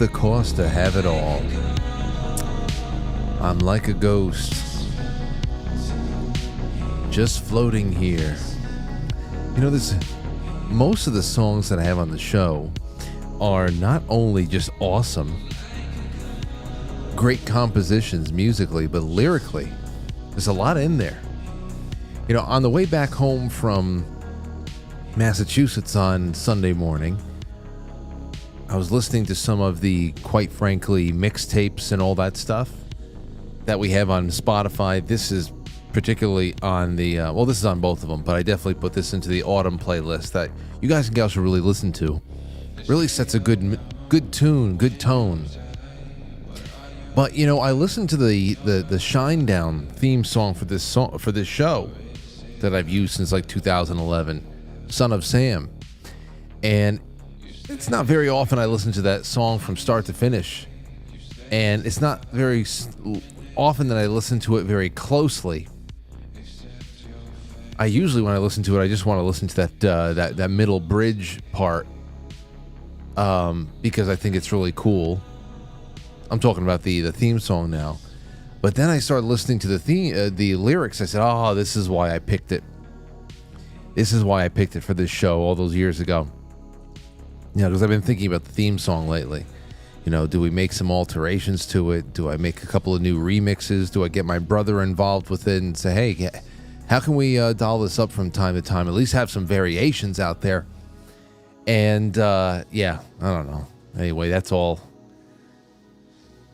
the cost to have it all? I'm like a ghost, just floating here. You know, most of the songs that I have on the show are not only just awesome, great compositions musically, but lyrically, there's a lot in there. You know, on the way back home from Massachusetts on Sunday morning, I was listening to some of the, quite frankly, mixtapes and all that stuff that we have on Spotify. This is particularly on the, this is on both of them, but I definitely put this into the autumn playlist that you guys and gals should really listen to. Really sets a good tune, good tone. But, you know, I listened to the Shinedown theme song for this show that I've used since like 2011, Son of Sam. And it's not very often I listen to that song from start to finish. And it's not very often that I listen to it very closely. I usually, when I listen to it, I just want to listen to that middle bridge part because I think it's really cool. I'm talking about the theme song now. But then I started listening to the lyrics. I said, oh, this is why I picked it. This is why I picked it for this show all those years ago. You know, because I've been thinking about the theme song lately. You know, do we make some alterations to it? Do I make a couple of new remixes? Do I get my brother involved with it and say, hey, how can we doll this up from time to time? At least have some variations out there. And, yeah, I don't know. Anyway, that's all.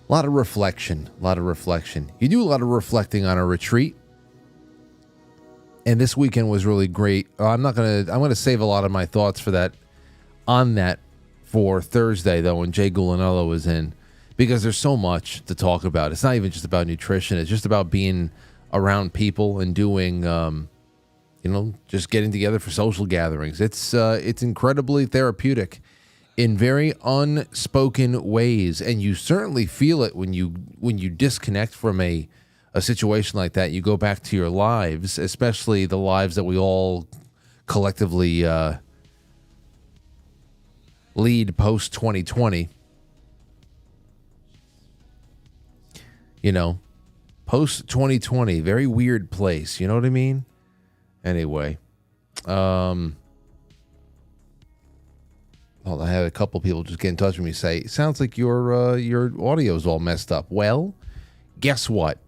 A lot of reflection. You do a lot of reflecting on a retreat. And this weekend was really great. I'm going to save a lot of my thoughts for that, for Thursday, though, when J Gulinello is in, because there's so much to talk about. It's not even just about nutrition. It's just about being around people and doing, just getting together for social gatherings. It's incredibly therapeutic in very unspoken ways, and you certainly feel it when you disconnect from a situation like that. You go back to your lives, especially the lives that we all collectively lead post 2020. You know, post 2020, very weird place. You know what I mean? Anyway, well, I had a couple people just get in touch with me say, sounds like your audio is all messed up. Well, guess what?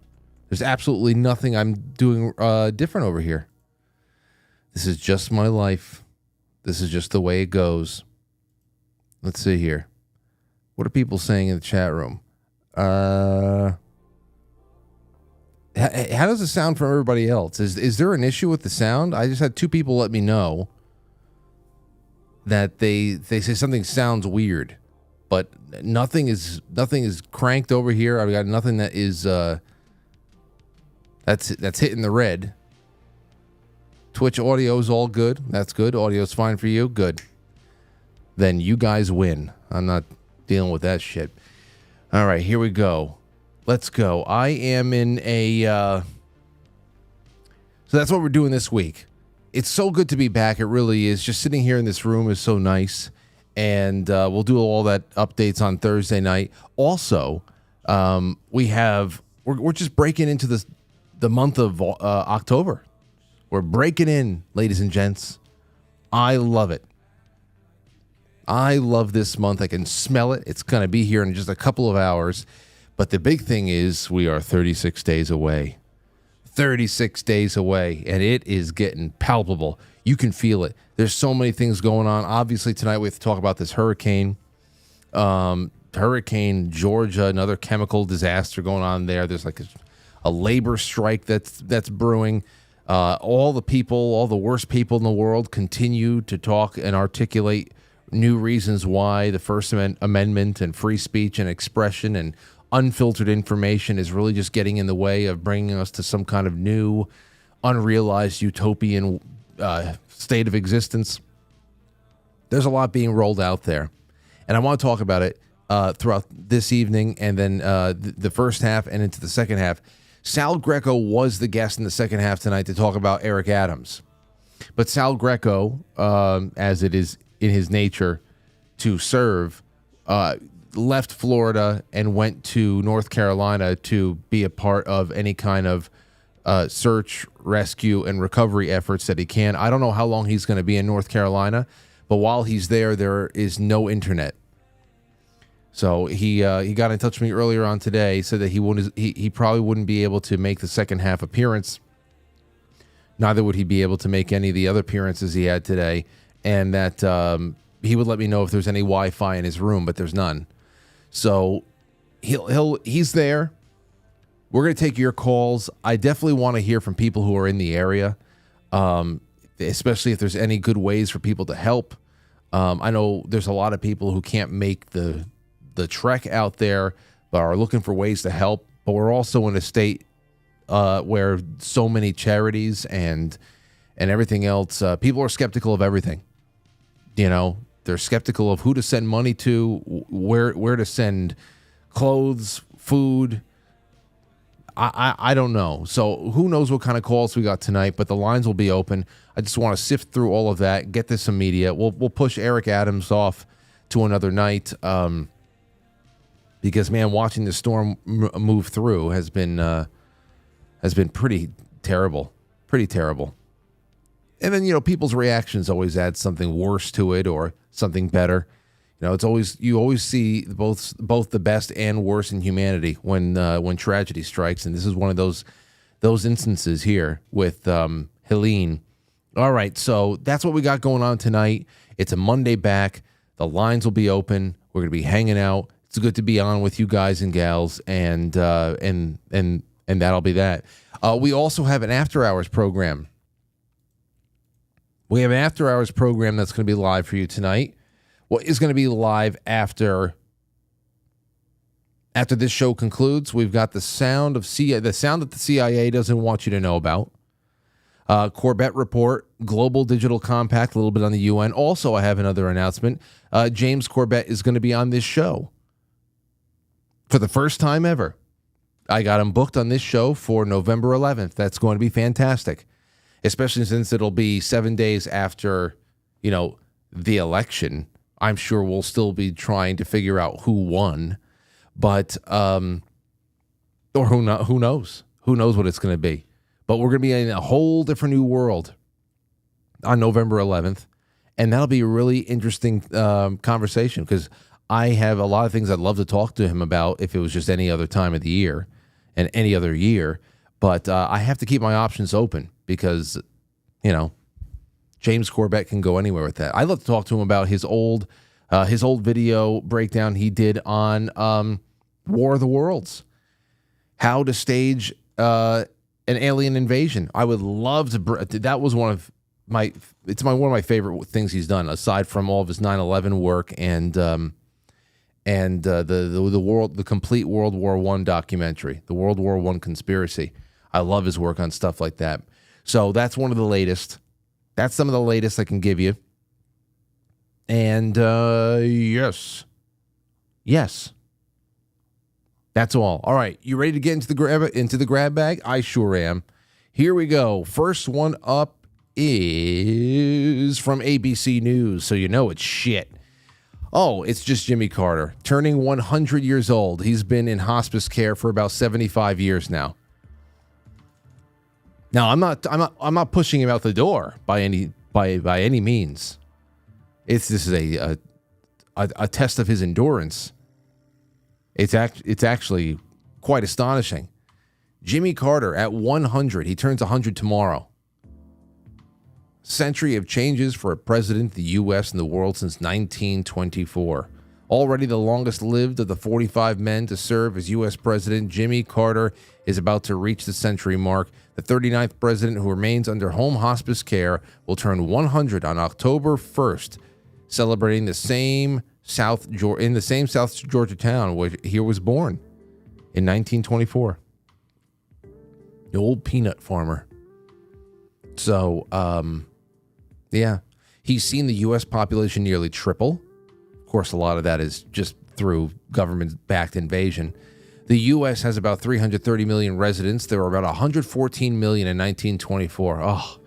There's absolutely nothing I'm doing different over here. This is just my life. This is just the way it goes. Let's see here. What are people saying in the chat room? How does it sound from everybody else? Is there an issue with the sound? I just had two people let me know that they say something sounds weird, but nothing is cranked over here. I've got nothing that is that's hitting the red. Twitch audio is all good. That's good. Audio's fine for you. Good. Then you guys win. I'm not dealing with that shit. All right, here we go. Let's go. I am in a so that's what we're doing this week. It's so good to be back. It really is. Just sitting here in this room is so nice. And we'll do all that updates on Thursday night. Also, we're just breaking into the month of October. We're breaking in, ladies and gents. I love it. I love this month. I can smell it. It's going to be here in just a couple of hours. But the big thing is we are 36 days away. 36 days away, and it is getting palpable. You can feel it. There's so many things going on. Obviously, tonight we have to talk about this hurricane. Hurricane Georgia, another chemical disaster going on there. There's like a labor strike that's brewing. All the worst people in the world continue to talk and articulate new reasons why the First Amendment and free speech and expression and unfiltered information is really just getting in the way of bringing us to some kind of new, unrealized utopian state of existence. There's a lot being rolled out there, and I want to talk about it throughout this evening and then the first half and into the second half. Sal Greco was the guest in the second half tonight to talk about Eric Adams. But Sal Greco, as it is in his nature to serve, left Florida and went to North Carolina to be a part of any kind of search, rescue, and recovery efforts that he can. I don't know how long he's going to be in North Carolina, but while he's there, there is no internet. So he got in touch with me earlier on today. He said that he probably wouldn't be able to make the second half appearance. Neither would he be able to make any of the other appearances he had today, and that he would let me know if there's any Wi-Fi in his room, but there's none. So he's there. We're going to take your calls. I definitely want to hear from people who are in the area, especially if there's any good ways for people to help. I know there's a lot of people who can't make the trek out there, but are looking for ways to help. But we're also in a state where so many charities and everything else, people are skeptical of everything. They're skeptical of who to send money to, where to send clothes, food. I don't know. So who knows what kind of calls we got tonight, but the lines will be open. I just want to sift through all of that, get this immediate. We'll push Eric Adams off to another night because, man, watching the storm move through has been pretty terrible. Pretty terrible. And then, people's reactions always add something worse to it or something better. It's always, you always see both the best and worst in humanity when tragedy strikes, and this is one of those instances here with Helene. All right, so that's what we got going on tonight. It's a Monday back. The lines will be open. We're gonna be hanging out. It's good to be on with you guys and gals, and that'll be that. We also have an after hours program. We have an after hours program that's going to be live for you tonight. What is going to be live after this show concludes? We've got the sound that the CIA doesn't want you to know about. Corbett Report, Global Digital Compact, a little bit on the UN. Also, I have another announcement. James Corbett is going to be on this show for the first time ever. I got him booked on this show for November 11th. That's going to be fantastic, especially since it'll be 7 days after, the election. I'm sure we'll still be trying to figure out who won, but or who knows what it's going to be. But we're going to be in a whole different new world on November 11th, and that'll be a really interesting conversation because I have a lot of things I'd love to talk to him about if it was just any other time of the year and any other year. But I have to keep my options open because, James Corbett can go anywhere with that. I'd love to talk to him about his old video breakdown he did on War of the Worlds, how to stage an alien invasion. I would love to. That was one of my favorite things he's done, aside from all of his 9/11 work and the complete World War I documentary, the World War I conspiracy. I love his work on stuff like that. So that's one of the latest. That's some of the latest I can give you. And yes, that's all. All right, you ready to get into the grab bag? I sure am. Here we go. First one up is from ABC News, so it's shit. Oh, it's just Jimmy Carter turning 100 years old. He's been in hospice care for about 75 years now. Now, I'm not pushing him out the door by any means. This is a test of his endurance. It's actually quite astonishing. Jimmy Carter at 100. He turns 100 tomorrow. Century of changes for a president, the U.S. and the world since 1924. Already the longest lived of the 45 men to serve as U.S. president, Jimmy Carter is about to reach the century mark. The 39th president who remains under home hospice care will turn 100 on October 1st, celebrating in the same South Georgia town where he was born in 1924. The old peanut farmer. So, yeah, he's seen the U.S. population nearly triple. Of course, a lot of that is just through government-backed invasion. The U.S. has about 330 million residents. There were about 114 million in 1924. Oh,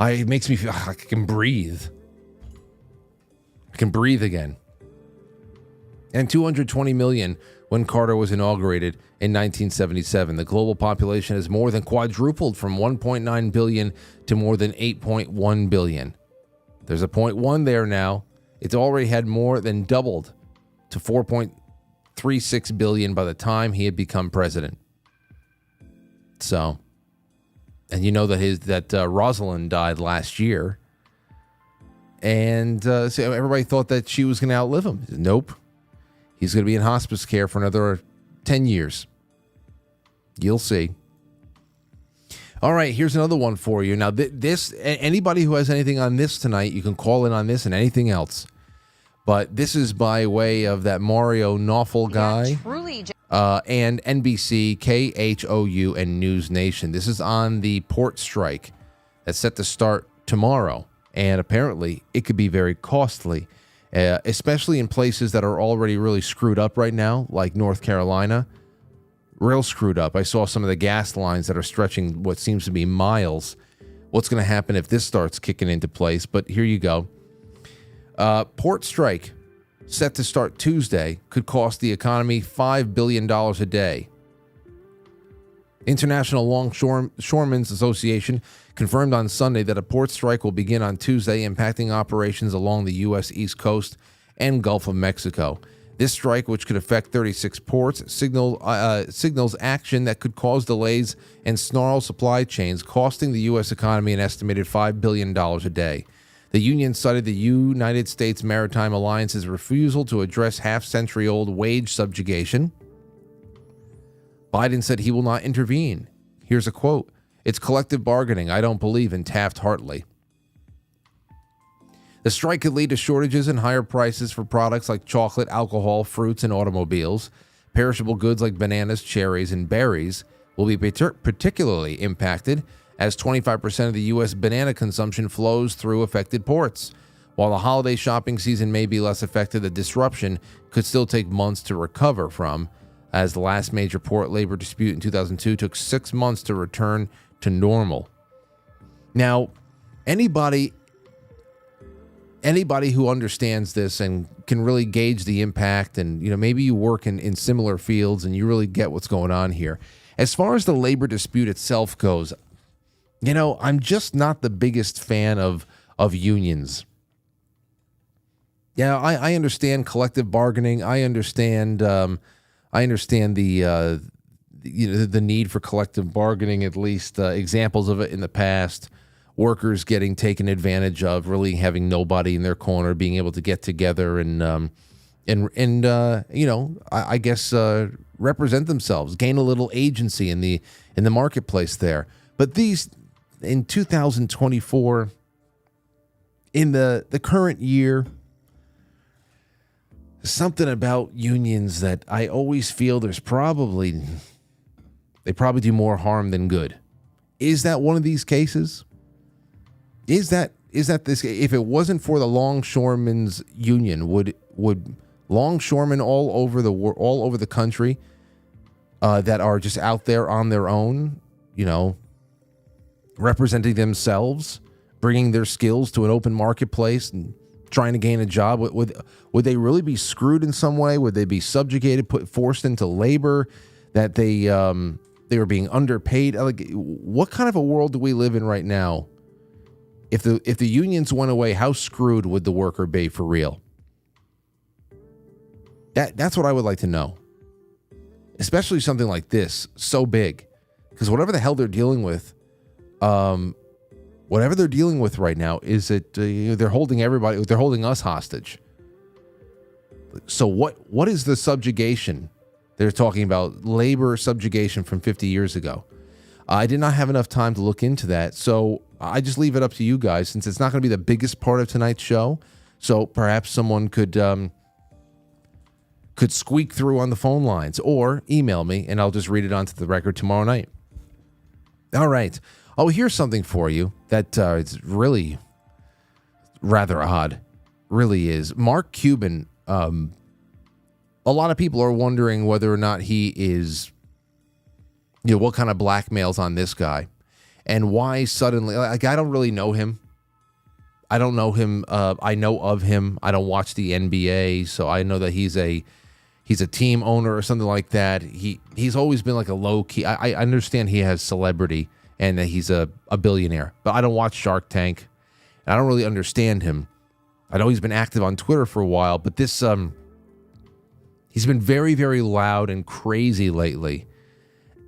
it makes me feel like I can breathe. I can breathe again. and 220 million when Carter was inaugurated in 1977. The global population has more than quadrupled from 1.9 billion to more than 8.1 billion. There's a 0.1 there now. It's already had more than doubled to 4.36 billion by the time he had become president. So, and you know that Rosalind died last year, and so everybody thought that she was going to outlive him. Nope. He's going to be in hospice care for another 10 years. You'll see. All right, here's another one for you. Now, anybody who has anything on this tonight, you can call in on this and anything else. But this is by way of that Mario Nawful guy. Yeah, truly. And NBC, KHOU, and News Nation. This is on the port strike that's set to start tomorrow. And apparently, it could be very costly, especially in places that are already really screwed up right now, like North Carolina. Real screwed up. I saw some of the gas lines that are stretching what seems to be miles. What's going to happen if this starts kicking into place? But here you go. Port strike set to start Tuesday could cost the economy $5 billion a day. International Longshoremen's Association confirmed on Sunday that a port strike will begin on Tuesday, impacting operations along the U.S. East Coast and Gulf of Mexico. This strike, which could affect 36 ports, signals action that could cause delays and snarl supply chains, costing the U.S. economy an estimated $5 billion a day. The union cited the United States Maritime Alliance's refusal to address half-century-old wage subjugation. Biden said he will not intervene. Here's a quote. "It's collective bargaining. I don't believe in Taft-Hartley." The strike could lead to shortages and higher prices for products like chocolate, alcohol, fruits, and automobiles. Perishable goods like bananas, cherries, and berries will be particularly impacted, as 25% of the U.S. banana consumption flows through affected ports. While the holiday shopping season may be less affected, the disruption could still take months to recover from, as the last major port labor dispute in 2002 took 6 months to return to normal. Now, anybody who understands this and can really gauge the impact, and maybe you work in similar fields and you really get what's going on here. As far as the labor dispute itself goes, I'm just not the biggest fan of unions. Yeah, I understand collective bargaining. I understand the need for collective bargaining. At least examples of it in the past. Workers getting taken advantage of, really having nobody in their corner, being able to get together and I guess represent themselves, gain a little agency in the marketplace there. But these in 2024, in the current year, something about unions that I always feel they probably do more harm than good. Is that one of these cases? Is that this? If it wasn't for the Longshoremen's Union, would longshoremen all over the country that are just out there on their own, representing themselves, bringing their skills to an open marketplace and trying to gain a job, would they really be screwed in some way? Would they be subjugated, forced into labor, that they were being underpaid? Like, what kind of a world do we live in right now? If the unions went away, how screwed would the worker be for real? That's what I would like to know. Especially something like this, so big. Because whatever the hell they're dealing with, right now is that they're holding us hostage. So what is the subjugation? They're talking about labor subjugation from 50 years ago. I did not have enough time to look into that, so I just leave it up to you guys, since it's not going to be the biggest part of tonight's show. So perhaps someone could squeak through on the phone lines or email me, and I'll just read it onto the record tomorrow night. All right. Oh, here's something for you that it's really rather odd. Really is. Mark Cuban, a lot of people are wondering whether or not he is, what kind of blackmail's on this guy, and why suddenly, I don't really know him. I don't know him. I know of him. I don't watch the NBA, so I know that he's a he's a team owner or something like that. He's always been like a low key. I understand he has celebrity and that he's a billionaire, but I don't watch Shark Tank, and I don't really understand him. I know he's been active on Twitter for a while, but this he's been very, very loud and crazy lately,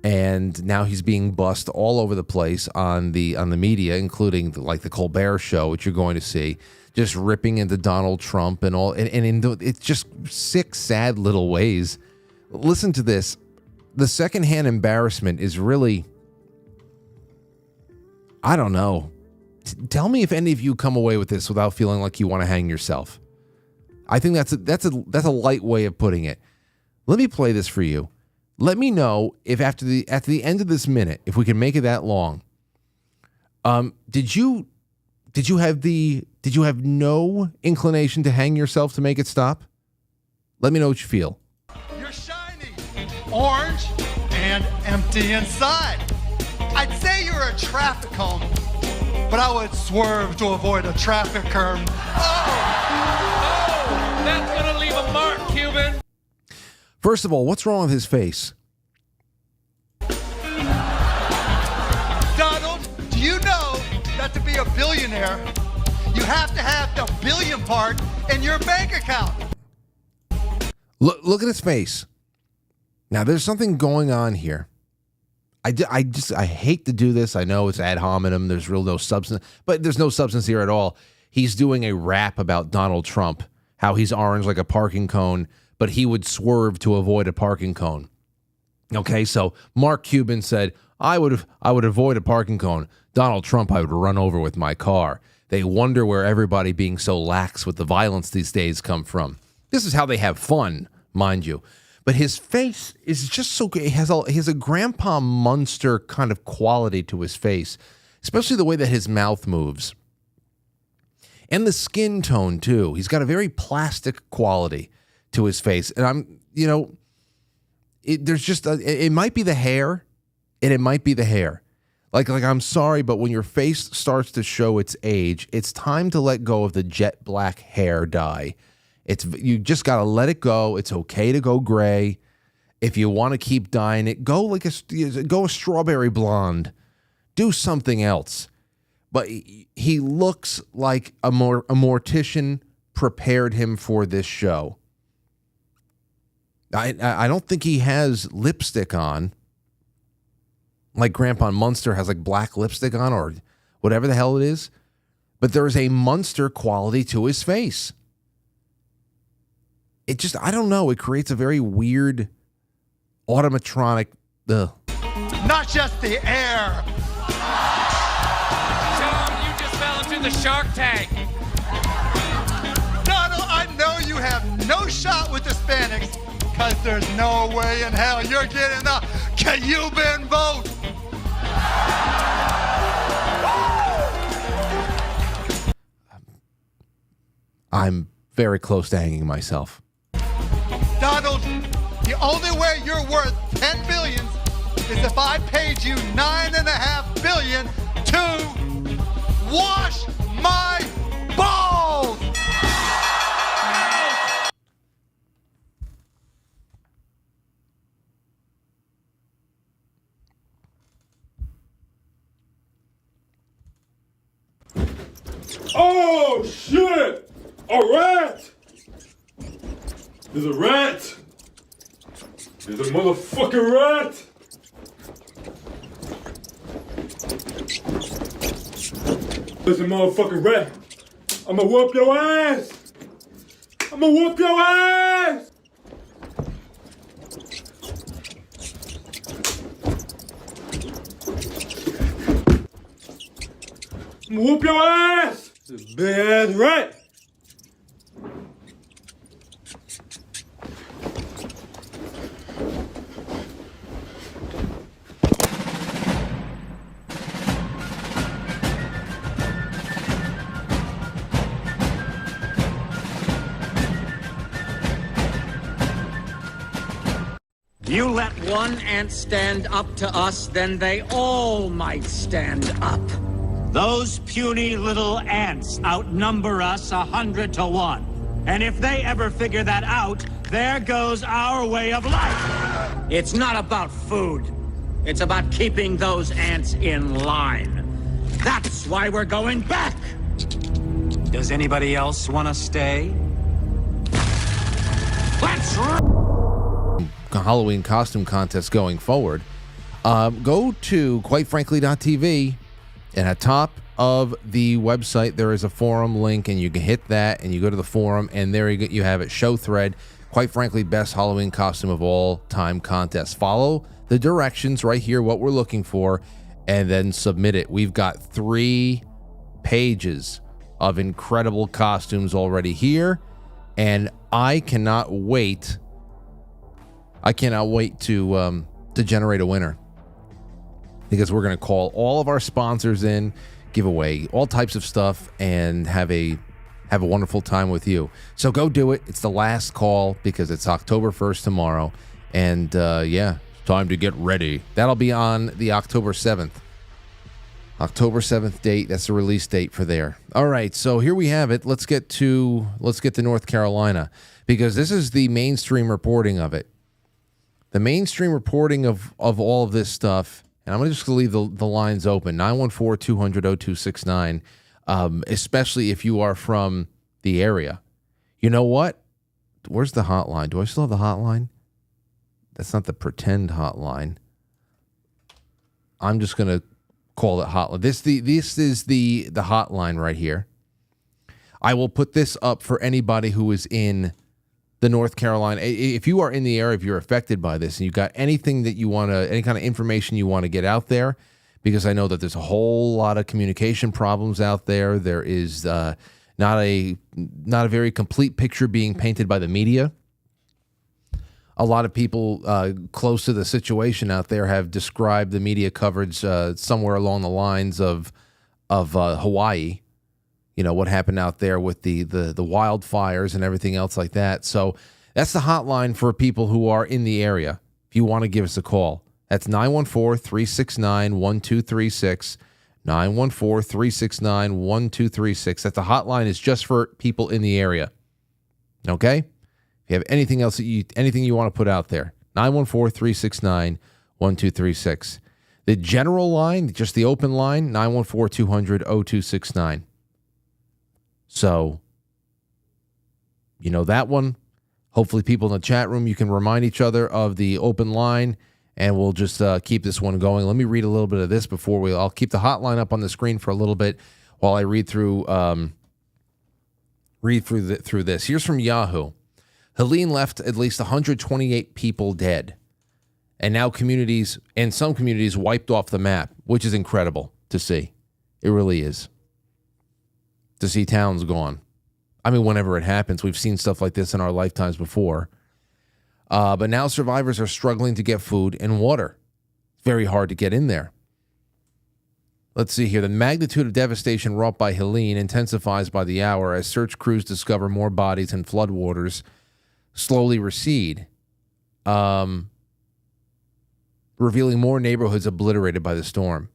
and now he's being bussed all over the place on the media, including like the Colbert Show, which you're going to see, just ripping into Donald Trump and all, and it's just sick, sad little ways. Listen to this. The secondhand embarrassment is really, I don't know. Tell me if any of you come away with this without feeling like you want to hang yourself. I think that's a light way of putting it. Let me play this for you. Let me know if after the end of this minute, if we can make it that long. Did you have no inclination to hang yourself to make it stop? Let me know what you feel. You're shiny, orange, and empty inside. I'd say you're a traffic cone, but I would swerve to avoid a traffic curb. Oh, that's gonna leave a mark, Cuban. First of all, what's wrong with his face? Donald, do you know that to be a billionaire, you have to have the billion part in your bank account? Look at his face. Now, there's something going on here. I hate to do this. I know it's ad hominem. There's no substance, but there's no substance here at all. He's doing a rap about Donald Trump, how he's orange like a parking cone, but he would swerve to avoid a parking cone. Okay, so Mark Cuban said, I would avoid a parking cone. Donald Trump, I would run over with my car. They wonder where everybody being so lax with the violence these days come from. This is how they have fun, mind you. But his face is just so good. He has a Grandpa Munster kind of quality to his face, especially the way that his mouth moves. And the skin tone, too. He's got a very plastic quality to his face. And it might be the hair, and it might be the hair. Like I'm sorry, but when your face starts to show its age, it's time to let go of the jet black hair dye. You just got to let it go. It's okay to go gray. If you want to keep dyeing it, go a strawberry blonde. Do something else. But he looks like a mortician prepared him for this show. I don't think he has lipstick on, like Grandpa Munster has like black lipstick on or whatever the hell it is. But there is a Munster quality to his face. It just, I don't know. It creates a very weird automatronic. Not just the air. Tom, you just fell into the Shark Tank. Donald, I know you have no shot with Hispanics because there's no way in hell you're getting the Cuban vote. I'm very close to hanging myself. Donald, the only way you're worth 10 billion is if I paid you $9.5 billion to wash my balls. Oh, shit! A rat! There's a rat! There's a motherfucking rat! There's a motherfucking rat! I'ma whoop your ass! I'ma whoop your ass! I'ma whoop your ass! This big ass rat! You let one ant stand up to us, then they all might stand up. Those puny little ants outnumber us 100 to 1. And if they ever figure that out, there goes our way of life. It's not about food. It's about keeping those ants in line. That's why we're going back. Does anybody else want to stay? Let's Halloween costume contest going forward. Go to quitefrankly.tv, and at top of the website there is a forum link, and you can hit that and you go to the forum, and there you have it. Show thread, quite frankly, best Halloween costume of all time contest. Follow the directions right here, what we're looking for, and then submit it. We've got 3 pages of incredible costumes already here, and I cannot wait to generate a winner, because we're going to call all of our sponsors in, give away all types of stuff, and have a wonderful time with you. So go do it. It's the last call because it's October 1st tomorrow, and time to get ready. That'll be on the October 7th. October 7th date. That's the release date for there. All right, so here we have it. Let's get to North Carolina, because this is the mainstream reporting of it. The mainstream reporting of all of this stuff, and I'm going to just leave the lines open, 914-200-0269, especially if you are from the area. You know what? Where's the hotline? Do I still have the hotline? That's not the pretend hotline. I'm just going to call it hotline. This is the hotline right here. I will put this up for anybody who is in the North Carolina. If you are in the area, if you're affected by this, and you've got anything that you want to, any kind of information you want to get out there, because I know that there's a whole lot of communication problems out there. There is not a very complete picture being painted by the media. A lot of people close to the situation out there have described the media coverage somewhere along the lines of Hawaii. You know, what happened out there with the wildfires and everything else like that. So that's the hotline for people who are in the area. If you want to give us a call, that's 914-369-1236, 914-369-1236. That's the hotline. Is just for people in the area. Okay? If you have anything else anything you want to put out there, 914-369-1236. The general line, just the open line, 914-200-0269. So, you know that one. Hopefully people in the chat room, you can remind each other of the open line, and we'll just keep this one going. Let me read a little bit of this before I'll keep the hotline up on the screen for a little bit while I read through this. Here's from Yahoo. Helene left at least 128 people dead, and now some communities wiped off the map, which is incredible to see. It really is. To see towns gone. I mean, whenever it happens, we've seen stuff like this in our lifetimes before. But now survivors are struggling to get food and water. Very hard to get in there. Let's see here. The magnitude of devastation wrought by Helene intensifies by the hour as search crews discover more bodies and floodwaters slowly recede, revealing more neighborhoods obliterated by the storm.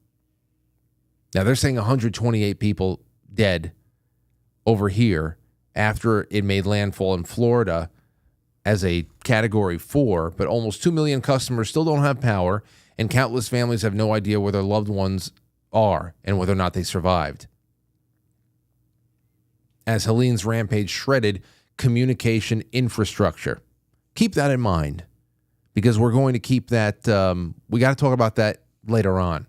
Now, they're saying 128 people dead over here after it made landfall in Florida as a Category 4, but almost 2 million customers still don't have power, and countless families have no idea where their loved ones are and whether or not they survived. As Helene's rampage shredded communication infrastructure. Keep that in mind, because we're going to keep that, we got to talk about that later on.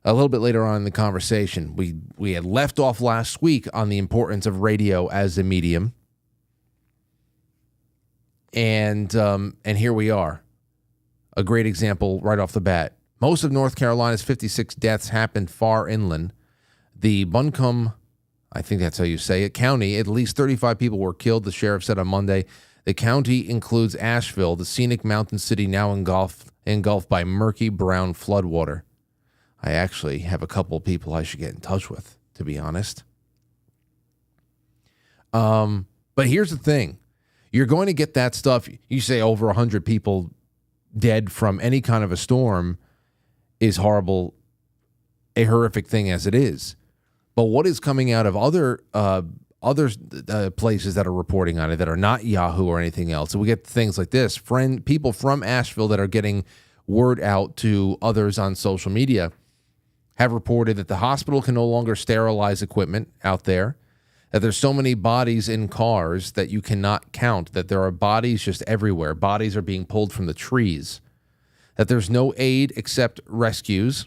A little bit later on in the conversation. We had left off last week on the importance of radio as a medium. And here we are. A great example right off the bat. Most of North Carolina's 56 deaths happened far inland. The Buncombe, I think that's how you say it, county, at least 35 people were killed, the sheriff said on Monday. The county includes Asheville, the scenic mountain city now engulfed by murky brown floodwater. I actually have a couple of people I should get in touch with, to be honest. But here's the thing. You're going to get that stuff. You say over 100 people dead from any kind of a storm is horrible, a horrific thing as it is. But what is coming out of other other places that are reporting on it that are not Yahoo or anything else. So we get things like this. People from Asheville that are getting word out to others on social media have reported that the hospital can no longer sterilize equipment out there, that there's so many bodies in cars that you cannot count, that there are bodies just everywhere. Bodies are being pulled from the trees, that there's no aid except rescues,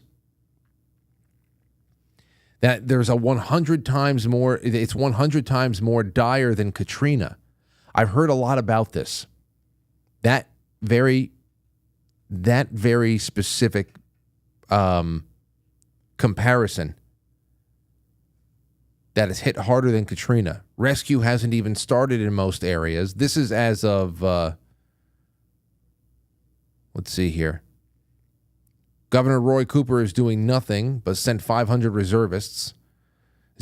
that there's a 100 times more, it's 100 times more dire than Katrina. I've heard a lot about this. That very specific comparison, that has hit harder than Katrina. Rescue hasn't even started in most areas. This is as of, let's see here. Governor Roy Cooper is doing nothing but sent 500 reservists.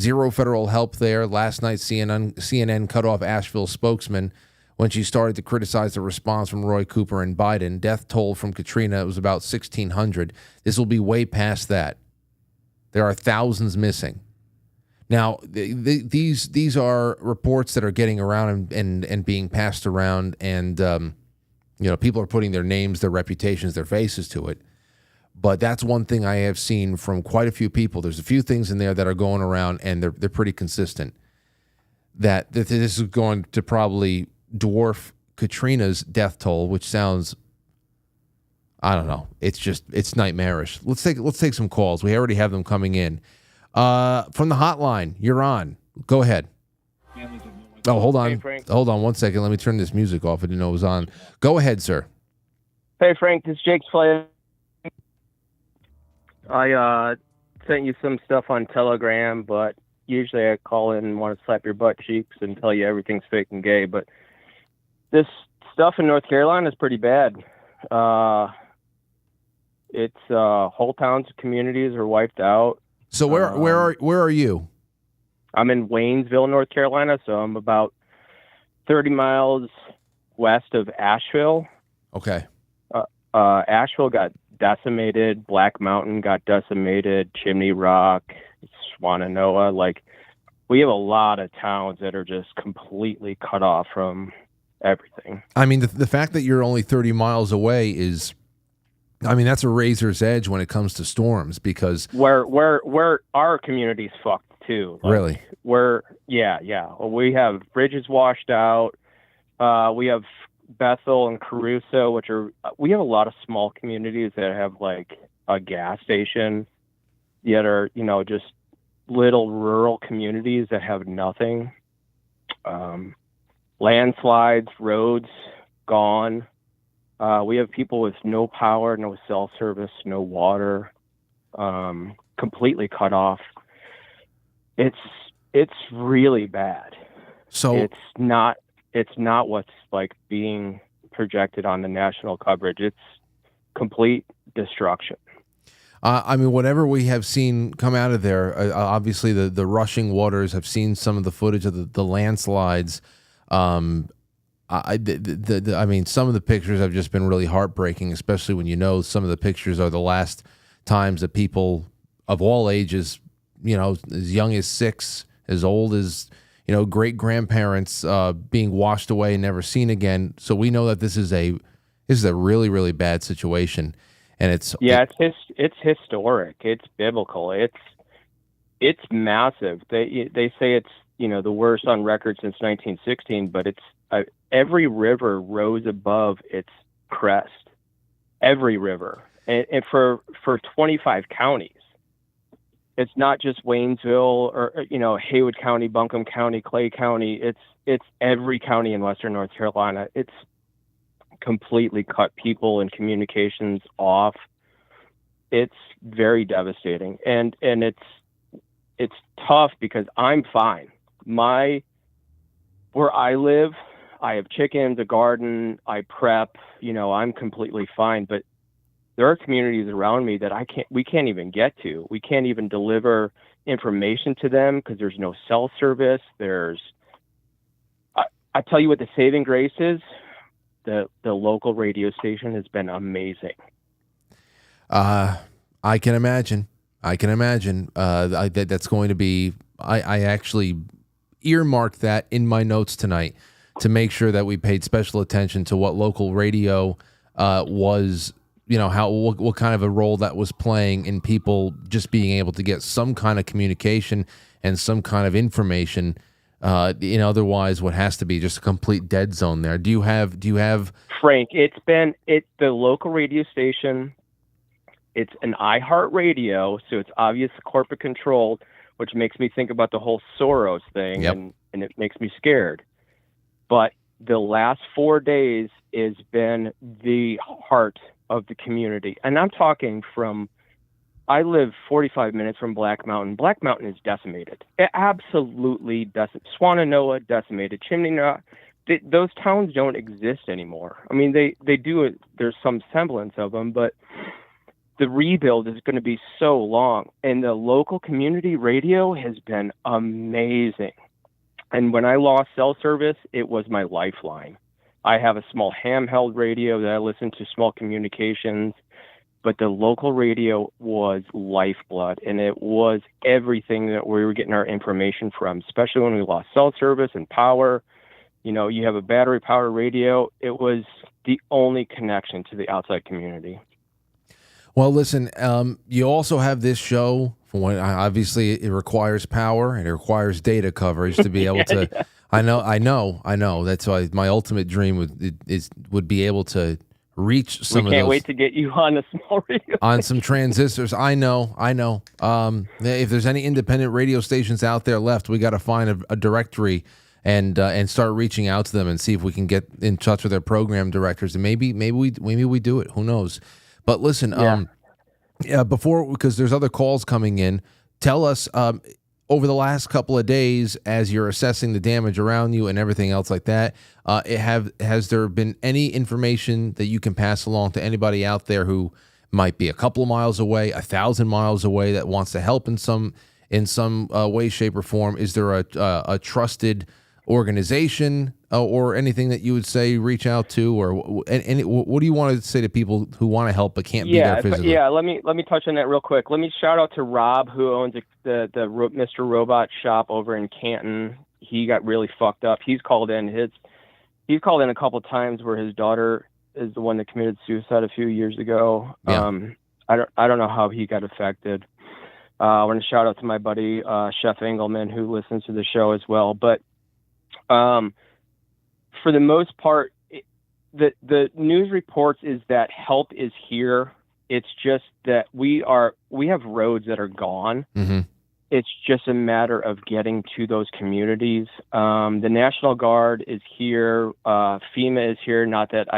Zero federal help there. Last night, CNN cut off Asheville's spokesman when she started to criticize the response from Roy Cooper and Biden. Death toll from Katrina, it was about 1,600. This will be way past that. There are thousands missing. Now, these are reports that are getting around and being passed around, and people are putting their names, their reputations, their faces to it. But that's one thing I have seen from quite a few people. There's a few things in there that are going around, and they're pretty consistent. That this is going to probably dwarf Katrina's death toll, which sounds, I don't know. It's nightmarish. Let's take some calls. We already have them coming in. From the hotline, you're on. Go ahead. Oh, hold on. Hey, Frank. Hold on 1 second. Let me turn this music off. I didn't know it was on. Go ahead, sir. Hey, Frank, this is Jake's play. I sent you some stuff on Telegram, but usually I call in and want to slap your butt cheeks and tell you everything's fake and gay. But this stuff in North Carolina is pretty bad. It's whole towns, communities are wiped out. So where are you? I'm in Waynesville, North Carolina, so I'm about 30 miles west of Asheville. Okay. Asheville got decimated. Black Mountain got decimated. Chimney Rock, Swannanoa. Like, we have a lot of towns that are just completely cut off from everything. I mean, the fact that you're only 30 miles away is, I mean, that's a razor's edge when it comes to storms, because where our community's fucked too. Like, really? Yeah. We have bridges washed out. We have Bethel and Caruso, we have a lot of small communities that have like a gas station, yet are, just little rural communities that have nothing. Landslides, roads gone. We have people with no power, no cell service, no water, completely cut off. It's really bad. So it's not what's like being projected on the national coverage. It's complete destruction. I mean, whatever we have seen come out of there, obviously the rushing waters, have seen some of the footage of the landslides. I mean, some of the pictures have just been really heartbreaking, especially when some of the pictures are the last times that people of all ages, as young as 6, as old as great grandparents, being washed away and never seen again. So we know that this is a really, really bad situation, and it's historic. It's biblical. It's massive. They say it's the worst on record since 1916, but it's every river rose above its crest. Every river, and for 25 counties. It's not just Waynesville or Haywood County, Buncombe County, Clay County. It's every county in Western North Carolina. It's completely cut people and communications off. It's very devastating, and it's tough because I'm fine. Where I live, I have chickens, a garden, I prep. I'm completely fine, but there are communities around me that we can't even get to. We can't even deliver information to them because there's no cell service. I tell you what the saving grace is. The local radio station has been amazing. I can imagine. That's going to be, I actually earmarked that in my notes tonight to make sure that we paid special attention to what local radio was, what kind of a role that was playing in people just being able to get some kind of communication and some kind of information. Otherwise, what has to be just a complete dead zone there. Do you have Frank? It's the local radio station. It's an iHeart radio, so it's obvious corporate controlled, which makes me think about the whole Soros thing, Yep. and it makes me scared. But the last 4 days has been the heart of the community. And I'm talking I live 45 minutes from Black Mountain. Black Mountain is decimated. Absolutely decimated. Swananoa, decimated. Chimney Rock. Those towns don't exist anymore. I mean, they do it. There's some semblance of them, but the rebuild is going to be so long. And the local community radio has been amazing. And when I lost cell service, it was my lifeline. I have a small handheld radio that I listen to, small communications, but the local radio was lifeblood, and it was everything that we were getting our information from, especially when we lost cell service and power. You have a battery powered radio. It was the only connection to the outside community. Well, listen, you also have this show. Obviously, it requires power and it requires data coverage to be able to. Yeah. I know. That's why my ultimate dream would be able to reach some of those. We can't wait to get you on a small radio on some transistors. I know. If there's any independent radio stations out there left, we got to find a directory and start reaching out to them and see if we can get in touch with their program directors. And maybe we do it. Who knows? But listen, because there's other calls coming in, tell us over the last couple of days, as you're assessing the damage around you and everything else like that, has there been any information that you can pass along to anybody out there who might be a couple of miles away, 1,000 miles away, that wants to help in some way, shape, or form? Is there a trusted organization or anything that you would say reach out to, or what do you want to say to people who want to help but can't be there physically? Let me touch on that real quick. Let me shout out to Rob, who owns the Mr. Robot shop over in Canton. He got really fucked up. He's called in a couple of times where his daughter is the one that committed suicide a few years ago. Yeah. I don't know how he got affected. I want to shout out to my buddy Chef Engelman, who listens to the show as well. But for the most part, the news reports is that help is here. It's just that we have roads that are gone. Mm-hmm. It's just a matter of getting to those communities. The National Guard is here. FEMA is here. Not that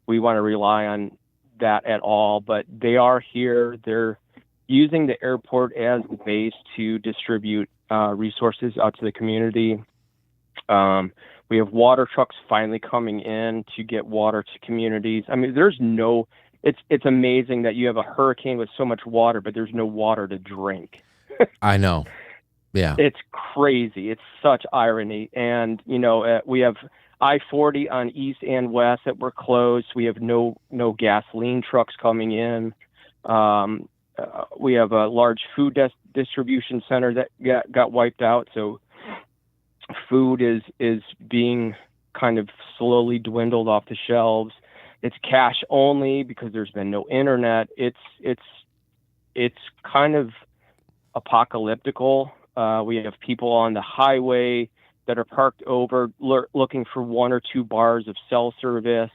we want to rely on that at all, but they are here. They're using the airport as a base to distribute resources out to the community. We have water trucks finally coming in to get water to communities. I mean, it's amazing that you have a hurricane with so much water, but there's no water to drink. I know. Yeah. It's crazy. It's such irony. And, we have I-40 on east and west that were closed. We have no gasoline trucks coming in. We have a large food distribution center that got wiped out. So food is being kind of slowly dwindled off the shelves. It's cash only because there's been no internet. It's kind of apocalyptical. We have people on the highway that are parked over looking for 1 or 2 bars of cell service.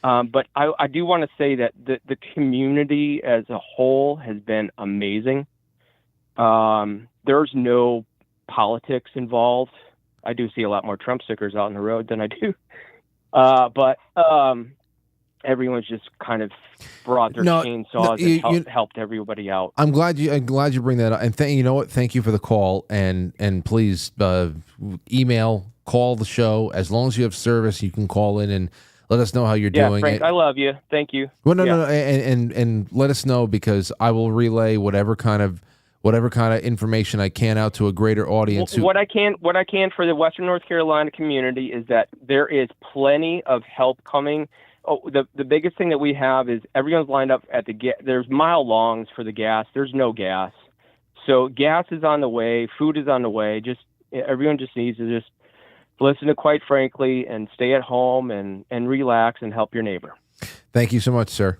But I do want to say that the community as a whole has been amazing. There's no politics involved. I do see a lot more Trump stickers out on the road than I do. But everyone's just kind of brought their chainsaws and helped everybody out. I'm glad you bring that up. And you know what? Thank you for the call. And please email, call the show. As long as you have service, you can call in and let us know how you're doing. Frank, I love you. Thank you. Well, no, and let us know, because I will relay whatever kind of information I can out to a greater audience. What I can for the Western North Carolina community is that there is plenty of help coming. Oh, the biggest thing that we have is everyone's lined up at there's mile longs for the gas. There's no gas. So gas is on the way. Food is on the way. Just everyone just needs to just listen to Quite Frankly and stay at home and relax and help your neighbor. Thank you so much, sir.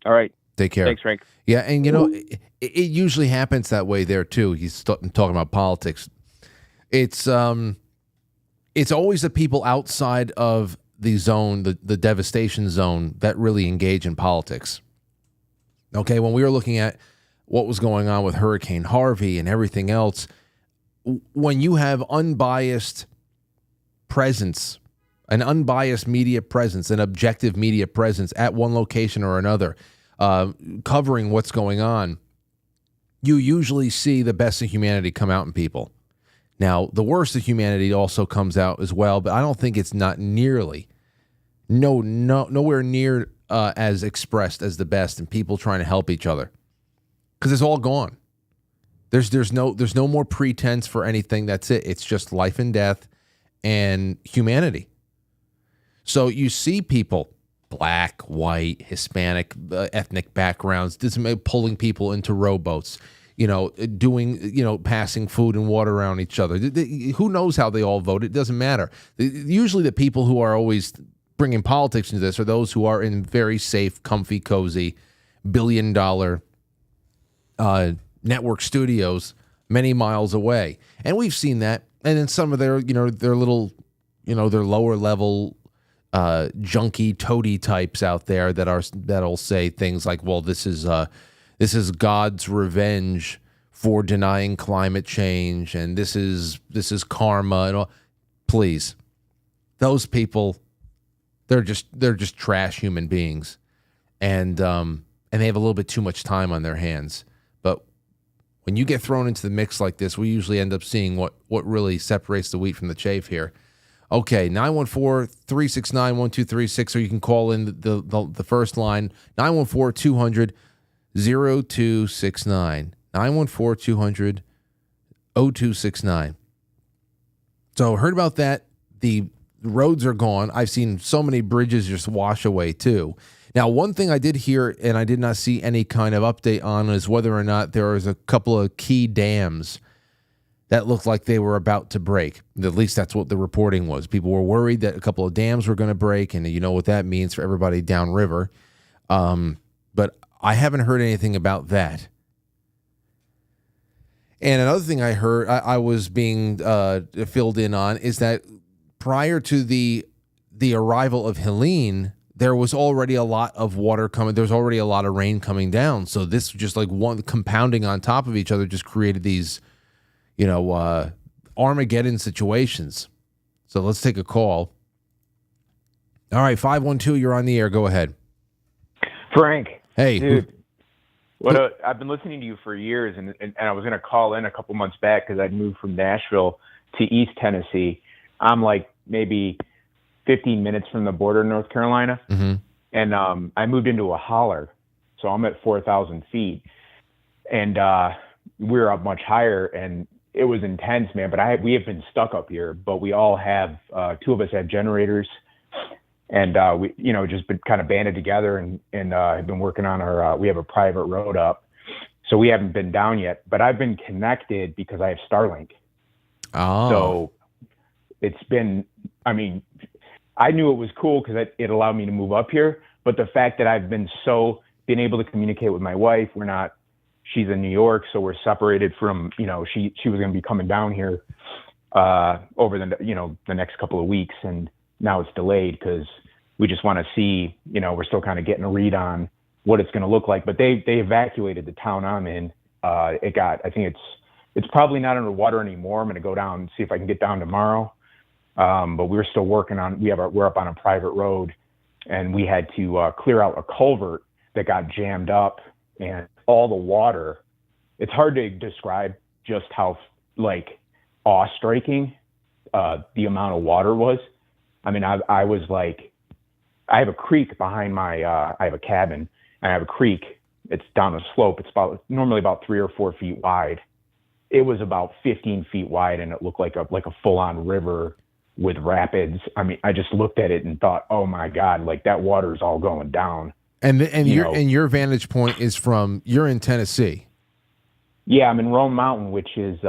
All right. Take care. Thanks, Frank. Yeah, and it usually happens that way there too. He's talking about politics. It's always the people outside of the zone, the devastation zone, that really engage in politics. Okay, when we were looking at what was going on with Hurricane Harvey and everything else, when you have unbiased presence, an unbiased media presence, an objective media presence at one location or another, covering what's going on, you usually see the best of humanity come out in people. Now, the worst of humanity also comes out as well, but I don't think it's not nowhere near as expressed as the best, and people trying to help each other, because it's all gone. There's no more pretense for anything. That's it. It's just life and death and humanity. So you see people, black, white, Hispanic, ethnic backgrounds, pulling people into rowboats, doing, passing food and water around each other. Who knows how they all vote? It doesn't matter. Usually the people who are always bringing politics into this are those who are in very safe, comfy, cozy, billion-dollar network studios many miles away. And we've seen that. And then some of their little, their lower level junky toady types out there that'll say things like, well, this is God's revenge for denying climate change, and this is karma and all. Please, those people, they're just trash human beings, and they have a little bit too much time on their hands. But when you get thrown into the mix like this, we usually end up seeing what really separates the wheat from the chaff here. Okay, 914-369-1236, or you can call in the first line, 914-200-0269. 914-200-0269. So heard about that. The roads are gone. I've seen so many bridges just wash away too. Now, one thing I did hear, and I did not see any kind of update on, is whether or not there was a couple of key dams that looked like they were about to break. At least that's what the reporting was. People were worried that a couple of dams were going to break, and you know what that means for everybody downriver. But I haven't heard anything about that. And another thing I heard, I was being filled in on, is that prior to the arrival of Helene, there was already a lot of water coming. There was already a lot of rain coming down. So this just like one compounding on top of each other just created these, Armageddon situations. So let's take a call. All right, 512, you're on the air. Go ahead. Frank. Hey. Dude. I've been listening to you for years, and I was going to call in a couple months back because I'd moved from Nashville to East Tennessee. I'm like maybe 15 minutes from the border in North Carolina. Mm-hmm. And I moved into a holler, so I'm at 4,000 feet. And we're up much higher, and it was intense, man. But we have been stuck up here, but we all have, two of us have generators. And we, just been kind of banded together and have been working on we have a private road up. So we haven't been down yet, but I've been connected because I have Starlink. Oh. So it's been, I knew it was cool because it allowed me to move up here. But the fact that I've been able to communicate with my wife, she's in New York, so we're separated from, she was going to be coming down here over the next couple of weeks. And now it's delayed because we just want to see, we're still kind of getting a read on what it's going to look like. But they evacuated the town I'm in. I think it's probably not underwater anymore. I'm going to go down and see if I can get down tomorrow. But we're still working on, we're up on a private road, and we had to clear out a culvert that got jammed up, and all the water, it's hard to describe just how awe-striking the amount of water was. I was like, I have a creek behind I have a cabin, and I have a creek. It's down a slope. It's normally about 3 or 4 feet wide. It was about 15 feet wide, and it looked like a full-on river with rapids. I just looked at it and thought, oh my God, that water is all going down. And your vantage point is you're in Tennessee. Yeah, I'm in Roan Mountain, which is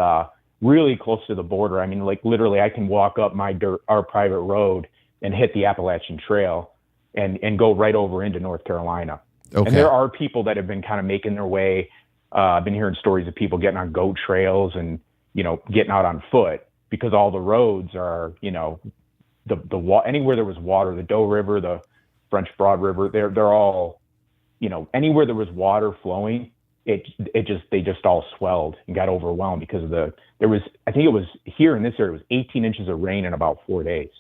really close to the border. I mean, like literally I can walk up our private road and hit the Appalachian Trail and go right over into North Carolina. Okay. And there are people that have been kind of making their way. I've been hearing stories of people getting on goat trails and, getting out on foot because all the roads are, anywhere there was water, the Doe River, the French Broad River, they're all, anywhere there was water flowing, they just all swelled and got overwhelmed because of I think it was here in this area, it was 18 inches of rain in about 4 days.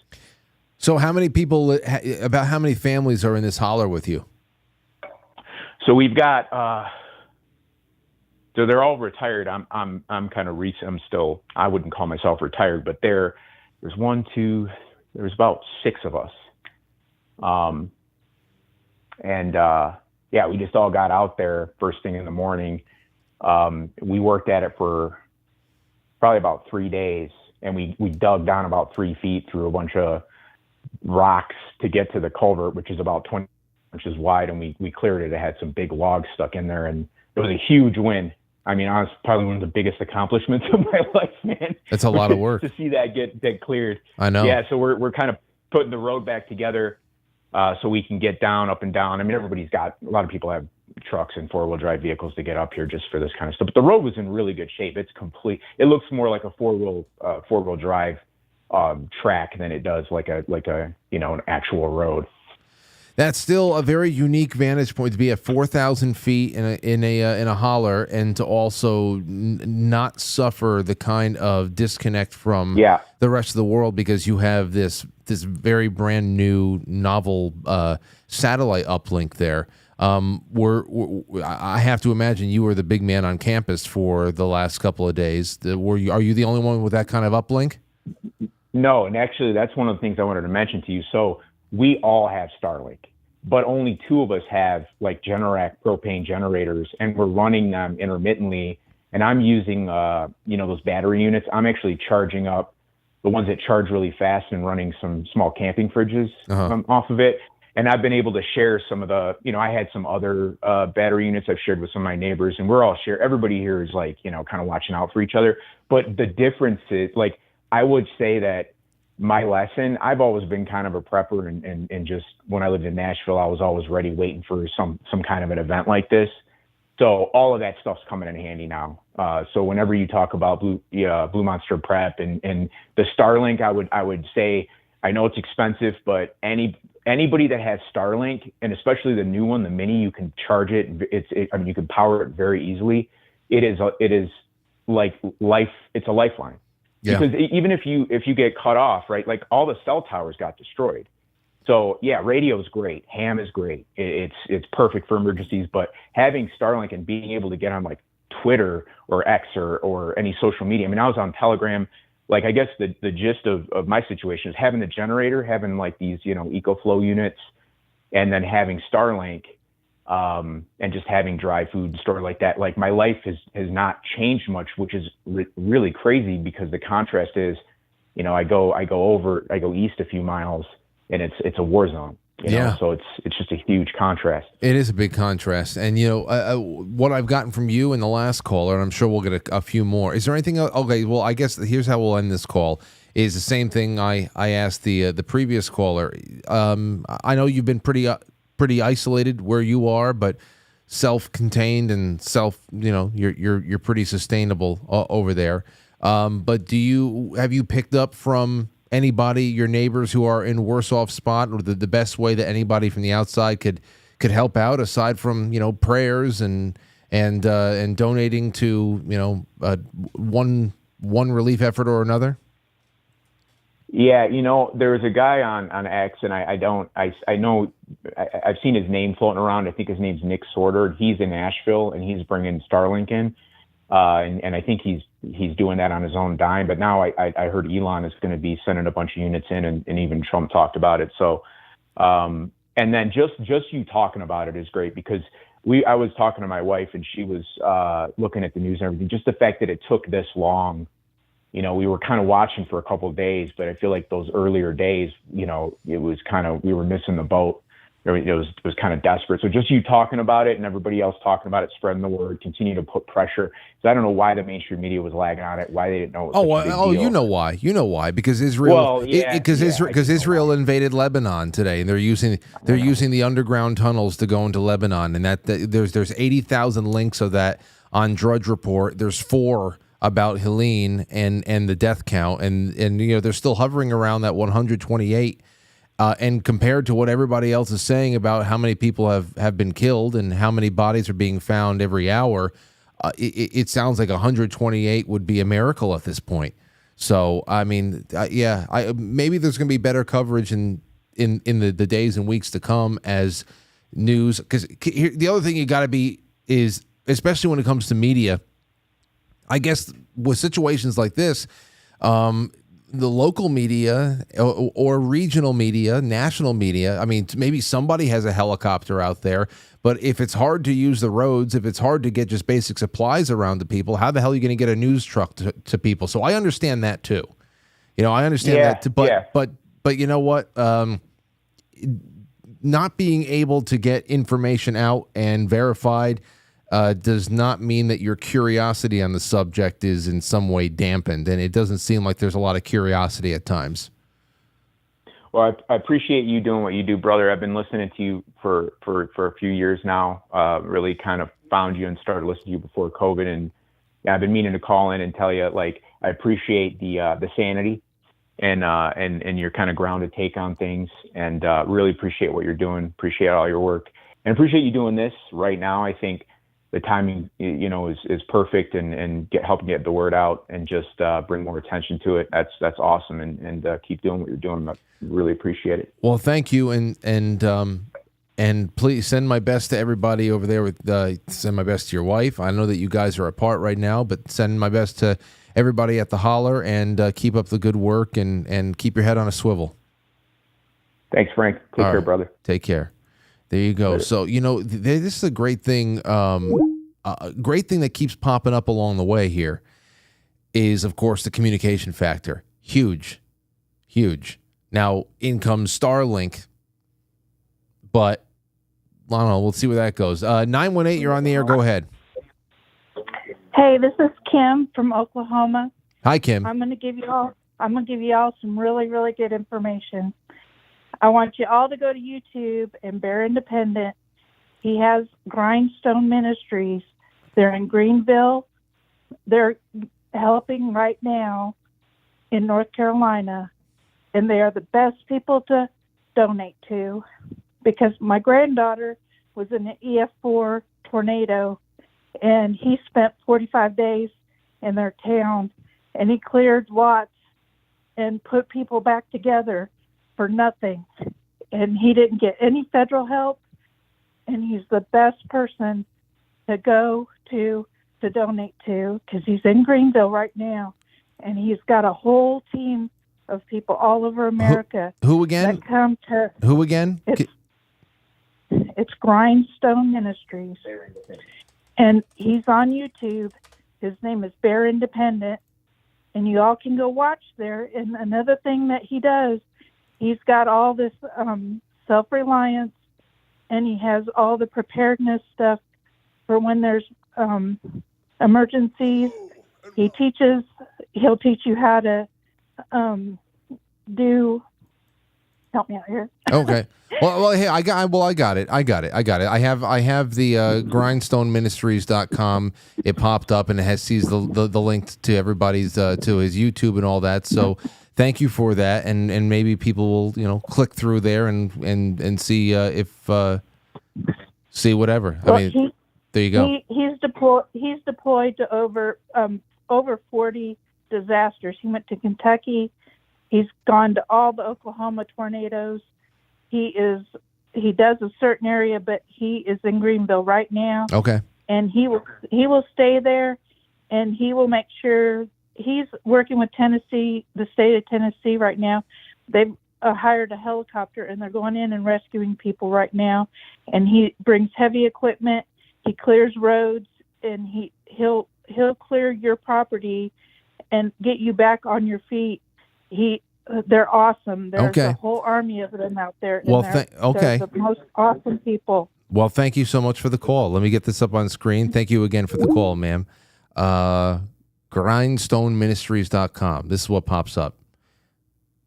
So how many people, about how many families are in this holler with you? So we've got, so they're all retired. I'm kind of recent. I wouldn't call myself retired, but there's about 6 of us. We just all got out there first thing in the morning. We worked at it for probably about 3 days, and we dug down about 3 feet through a bunch of rocks to get to the culvert, which is about 20 inches wide, and we cleared it. It had some big logs stuck in there, and it was a huge win. I mean, honestly, probably one of the biggest accomplishments of my life, man. That's a lot of work to see that get cleared. I know. Yeah, so we're kind of putting the road back together so we can get down, up and down. I mean, a lot of people have trucks and 4-wheel drive vehicles to get up here just for this kind of stuff. But the road was in really good shape. It's complete. It looks more like a four-wheel drive track than it does like a an actual road. That's still a very unique vantage point to be at 4,000 feet in a holler, and to also not suffer the kind of disconnect from the rest of the world because you have this very brand new novel satellite uplink there. I have to imagine you were the big man on campus for the last couple of days. Are you the only one with that kind of uplink? No, and actually that's one of the things I wanted to mention to you. So we all have Starlink, but only 2 of us have like Generac propane generators, and we're running them intermittently. And I'm using, those battery units. I'm actually charging up the ones that charge really fast and running some small camping fridges off of it. And I've been able to share some of the, I had some other battery units I've shared with some of my neighbors, and we're all everybody here is like, kind of watching out for each other. But the difference is, like, I would say that my lesson, I've always been kind of a prepper, and just when I lived in Nashville, I was always ready waiting for some kind of an event like this. So all of that stuff's coming in handy now. So whenever you talk about Blue Monster Prep and the Starlink, I would say, I know it's expensive, but anybody that has Starlink, and especially the new one, the Mini, you can charge it. You can power it very easily. It is like life. It's a lifeline. Yeah. Because even if you get cut off, right? Like all the cell towers got destroyed. So yeah, radio is great. Ham is great. It's perfect for emergencies. But having Starlink and being able to get on like Twitter or X or any social media. I mean, I was on Telegram. Like, I guess the gist of my situation is having the generator, having like these, EcoFlow units, and then having Starlink, and just having dry food stored like that. Like, my life has not changed much, which is really crazy, because the contrast is, I go east a few miles and it's a war zone. So it's just a huge contrast. It is a big contrast. And, what I've gotten from you and the last caller, and I'm sure we'll get a few more. Is there anything else? Okay, well, I guess here's how we'll end this call. Is the same thing I asked the previous caller. I know you've been pretty isolated where you are, but self-contained and you're pretty sustainable over there. But have you picked up from anybody, your neighbors who are in worse off spot, or the best way that anybody from the outside could help out, aside from prayers and donating to one relief effort or another? Yeah, there was a guy on X, and I know I've seen his name floating around. I think his name's Nick Sorter. He's in Nashville, and he's bringing Starlink in, and I think he's doing that on his own dime. But now I heard Elon is going to be sending a bunch of units in, and even Trump talked about it. So, and then just you talking about it is great, because I was talking to my wife, and she was looking at the news and everything. Just the fact that it took this long. We were kind of watching for a couple of days, but I feel like those earlier days, it was we were missing the boat. it was kind of desperate. So just you talking about it and everybody else talking about it, spreading the word, continue to put pressure. So I don't know why the mainstream media was lagging on it, why they didn't know it was such a big deal. You know why? You know why? Because Israel, Israel invaded Lebanon today, and they're using the underground tunnels to go into Lebanon, and there's 80,000 links of that on Drudge Report. There's 4 about Helene and the death count, and they're still hovering around that 128. And compared to what everybody else is saying about how many people have been killed and how many bodies are being found every hour, it sounds like 128 would be a miracle at this point. So, I mean, maybe there's going to be better coverage in the days and weeks to come as news. Because the other thing you got to be is, especially when it comes to media, I guess with situations like this, the local media or regional media, national media, I mean, maybe somebody has a helicopter out there, but if it's hard to use the roads, if it's hard to get just basic supplies around to people, how the hell are you going to get a news truck to people? So I understand that too. I understand that too, but you know what? Not being able to get information out and verified does not mean that your curiosity on the subject is in some way dampened, and it doesn't seem like there's a lot of curiosity at times. Well, I appreciate you doing what you do, brother. I've been listening to you for a few years now. Really kind of found you and started listening to you before COVID, and I've been meaning to call in and tell you, like, I appreciate the sanity and your kind of grounded take on things, and really appreciate what you're doing. Appreciate all your work, and appreciate you doing this right now. I think the timing, is perfect, and helping get the word out and just bring more attention to it. That's awesome, and keep doing what you're doing. I really appreciate it. Well, thank you, and please send my best to everybody over there. Send my best to your wife. I know that you guys are apart right now, but send my best to everybody at the Holler, and keep up the good work, and keep your head on a swivel. Thanks, Frank. Take care, brother. Take care. There you go. So, this is a great thing. A great thing that keeps popping up along the way here is, of course, the communication factor. Huge. Now, in comes Starlink, but I don't know. We'll see where that goes. 918, you're on the air. Go ahead. Hey, this is Kim from Oklahoma. Hi, Kim. I'm going to give you all some really, really good information. I want you all to go to YouTube and Bear Independent. He has Grindstone Ministries. They're in Greenville. They're helping right now in North Carolina, and they are the best people to donate to, because my granddaughter was in an EF4 tornado, and he spent 45 days in their town, and he cleared lots and put people back together for nothing, and he didn't get any federal help, and he's the best person to go to donate to, because he's in Greenville right now, and he's got a whole team of people all over America. Who again? That come to. Who again? It's Grindstone Ministries, and he's on YouTube. His name is Bear Independent, and you all can go watch there. And another thing that he does, he's got all this self-reliance, and he has all the preparedness stuff for when there's emergencies. He'll teach you how to help me out here. Okay. Well, hey, I got it. I have the grindstoneministries.com. It popped up, and it sees the link to everybody's to his YouTube and all that. So thank you for that, and maybe people will click through there and see see whatever. Well, I mean, there you go. He's deployed to over 40 disasters. He went to Kentucky. He's gone to all the Oklahoma tornadoes. He does a certain area, but he is in Greenville right now. Okay. And he will stay there, and he will make sure. He's working with Tennessee, the state of Tennessee right now. They've hired a helicopter, and they're going in and rescuing people right now. And he brings heavy equipment. He clears roads, and he'll clear your property and get you back on your feet. They're awesome. There's Okay. a whole army of them out there. Well, They're the most awesome people. Well, thank you so much for the call. Let me get this up on screen. Thank you again for the call, ma'am. Grindstoneministries.com. This is what pops up.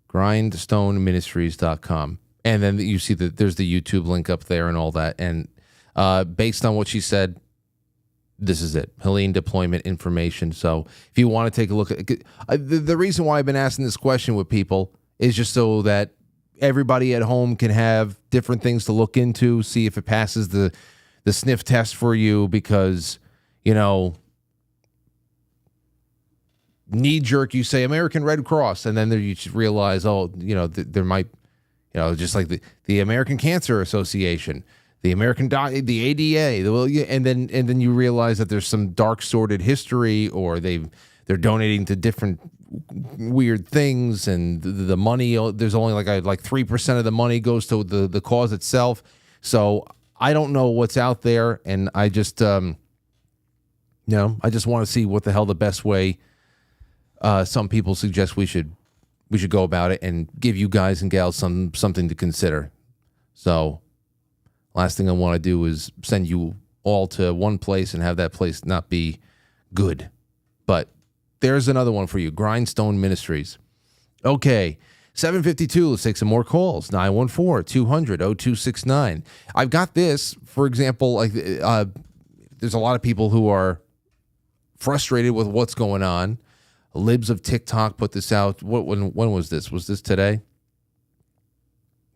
Grindstoneministries.com. And then you see that there's the YouTube link up there and all that. And based on what she said, this is it. Helene deployment information. So if you want to take a look at the reason why I've been asking this question with people is just so that everybody at home can have different things to look into, see if it passes the sniff test for you, because, you know, knee jerk, you say American Red Cross, and then there you just realize, oh, you know, there might, you know, just like the American Cancer Association, the the ADA, and then you realize that there's some dark sordid history, or they're donating to different weird things, and the money, there's only like 3% of the money goes to the cause itself. So I don't know what's out there, and I just I just want to see what the hell the best way some people suggest we should go about it, and give you guys and gals something to consider. So last thing I want to do is send you all to one place and have that place not be good. But there's another one for you, Grindstone Ministries. Okay, 7:52. Let's take some more calls. 914-200-0269. I've got this, for example, like there's a lot of people who are frustrated with what's going on. Libs of TikTok put this out. When was this? Was this today?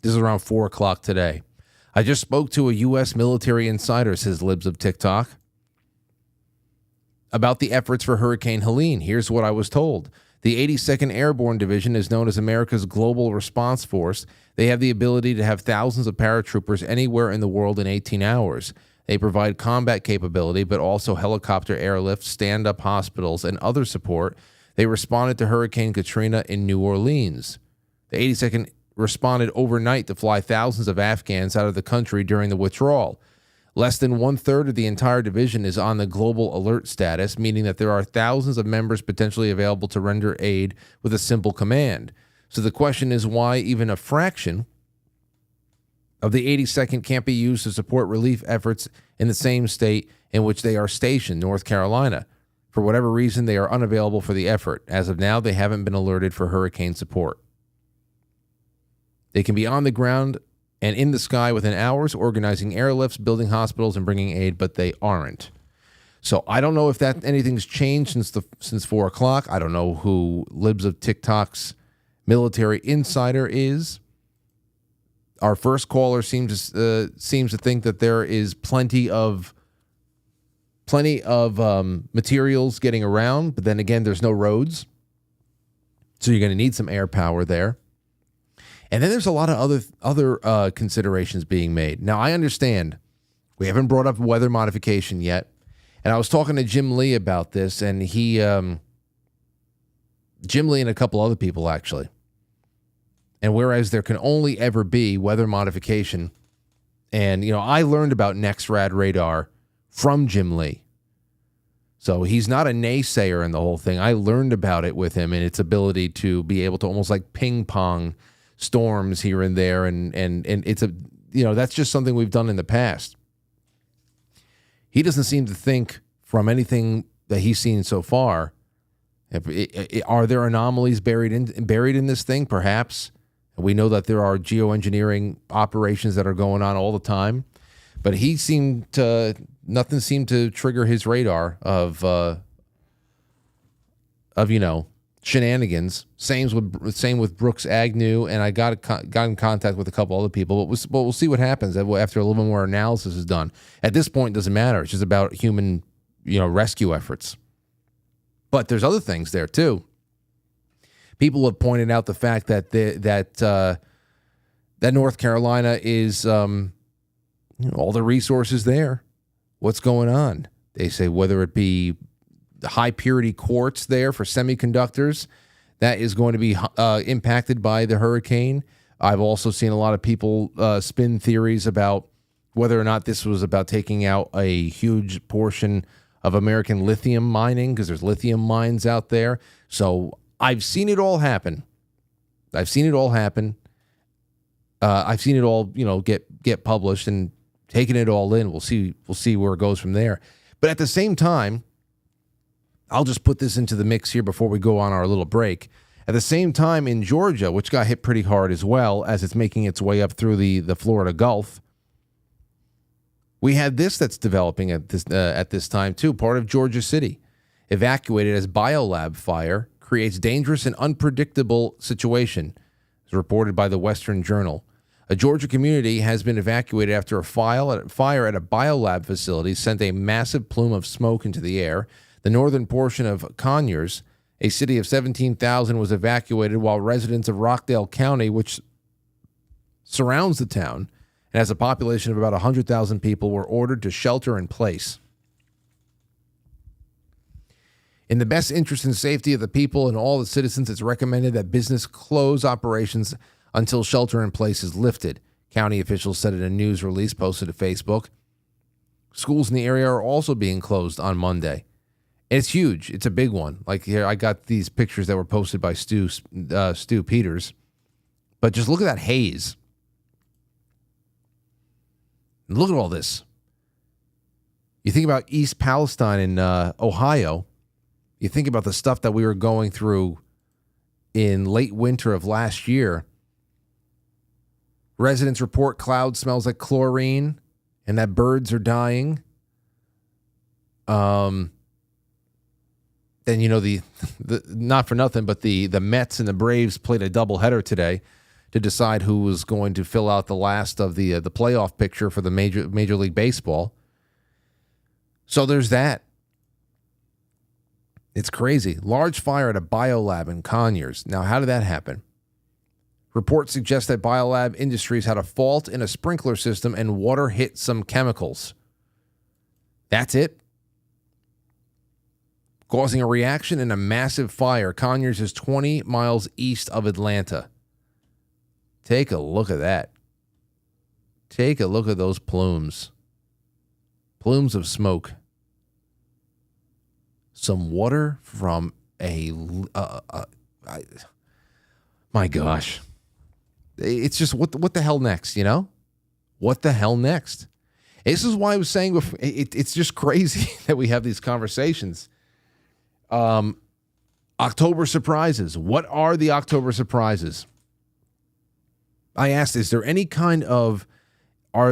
This is around 4 o'clock today. I just spoke to a U.S. military insider, says Libs of TikTok, about the efforts for Hurricane Helene. Here's what I was told. The 82nd Airborne Division is known as America's Global Response Force. They have the ability to have thousands of paratroopers anywhere in the world in 18 hours. They provide combat capability, but also helicopter airlift, stand-up hospitals, and other support. They responded to Hurricane Katrina in New Orleans. The 82nd responded overnight to fly thousands of Afghans out of the country during the withdrawal. Less than 1/3 of the entire division is on the global alert status, meaning that there are thousands of members potentially available to render aid with a simple command. So the question is, why even a fraction of the 82nd can't be used to support relief efforts in the same state in which they are stationed, North Carolina? For whatever reason, they are unavailable for the effort. As of now, they haven't been alerted for hurricane support. They can be on the ground and in the sky within hours, organizing airlifts, building hospitals, and bringing aid, but they aren't. So I don't know if anything's changed since 4 o'clock. I don't know who Libs of TikTok's military insider is. Our first caller seems to think that there is plenty of materials getting around, but then again, there's no roads, so you're going to need some air power there. And then there's a lot of other considerations being made. Now, I understand we haven't brought up weather modification yet, and I was talking to Jim Lee about this, and Jim Lee and a couple other people actually. And whereas there can only ever be weather modification, and I learned about NextRad radar from Jim Lee. So he's not a naysayer in the whole thing. I learned about it with him and its ability to be able to almost like ping pong storms here and there, and it's that's just something we've done in the past. He doesn't seem to think, from anything that he's seen so far, are there anomalies buried in this thing? Perhaps. We know that there are geoengineering operations that are going on all the time, but nothing seemed to trigger his radar of shenanigans. Same with Brooks Agnew, and I got in contact with a couple other people. But we'll see what happens after a little bit more analysis is done. At this point, it doesn't matter. It's just about human, rescue efforts. But there's other things there too. People have pointed out the fact that that North Carolina is all the resources there. What's going on? They say whether it be the high purity quartz there for semiconductors, that is going to be impacted by the hurricane. I've also seen a lot of people spin theories about whether or not this was about taking out a huge portion of American lithium mining, because there's lithium mines out there. So I've seen it all happen. I've seen it all happen. I've seen it all, get published and taken it all in. We'll see where it goes from there. But at the same time, I'll just put this into the mix here before we go on our little break. At the same time, in Georgia, which got hit pretty hard as well as it's making its way up through the Florida Gulf, we had this that's developing at this time too. Part of Georgia City, evacuated as biolab fire, creates dangerous and unpredictable situation, as reported by the Western Journal. A Georgia community has been evacuated after a fire at a biolab facility sent a massive plume of smoke into the air. The northern portion of Conyers, a city of 17,000, was evacuated, while residents of Rockdale County, which surrounds the town and has a population of about 100,000 people, were ordered to shelter in place. In the best interest and safety of the people and all the citizens, it's recommended that business close operations until shelter in place is lifted, county officials said in a news release posted to Facebook. Schools in the area are also being closed on Monday. And it's huge. It's a big one. Like here, I got these pictures that were posted by Stu Peters. But just look at that haze. And look at all this. You think about East Palestine in Ohio. You think about the stuff that we were going through in late winter of last year. Residents report cloud smells like chlorine and that birds are dying. Then, the not for nothing, but the Mets and the Braves played a doubleheader today to decide who was going to fill out the last of the playoff picture for the Major League Baseball. So there's that. It's crazy. Large fire at a biolab in Conyers. Now, how did that happen? Reports suggest that Biolab Industries had a fault in a sprinkler system and water hit some chemicals. That's it. Causing a reaction and a massive fire. Conyers is 20 miles east of Atlanta. Take a look at that. Take a look at those plumes. Plumes of smoke. Some water from my gosh. It's just, what the hell next, What the hell next? This is why I was saying before, it's just crazy that we have these conversations. October surprises. What are the October surprises? I asked, are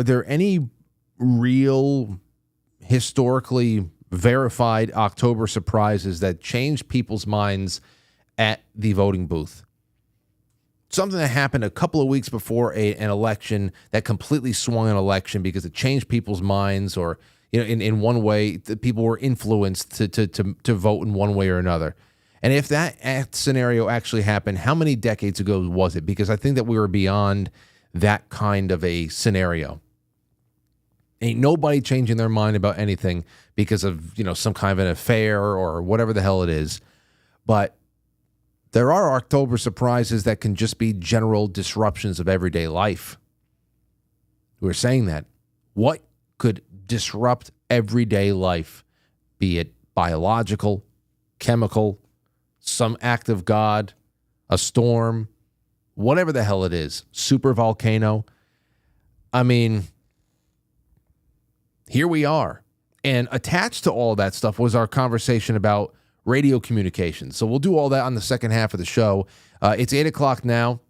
there any real historically verified October surprises that change people's minds at the voting booth? Something that happened a couple of weeks before an election that completely swung an election because it changed people's minds, or in one way, the people were influenced to vote in one way or another. And if that scenario actually happened, how many decades ago was it? Because I think that we were beyond that kind of a scenario. Ain't nobody changing their mind about anything because of, some kind of an affair or whatever the hell it is. But there are October surprises that can just be general disruptions of everyday life. We're saying that. What could disrupt everyday life? Be it biological, chemical, some act of God, a storm, whatever the hell it is, super volcano. I mean, here we are. And attached to all of that stuff was our conversation about radio communications. So we'll do all that on the second half of the show. It's 8 o'clock now.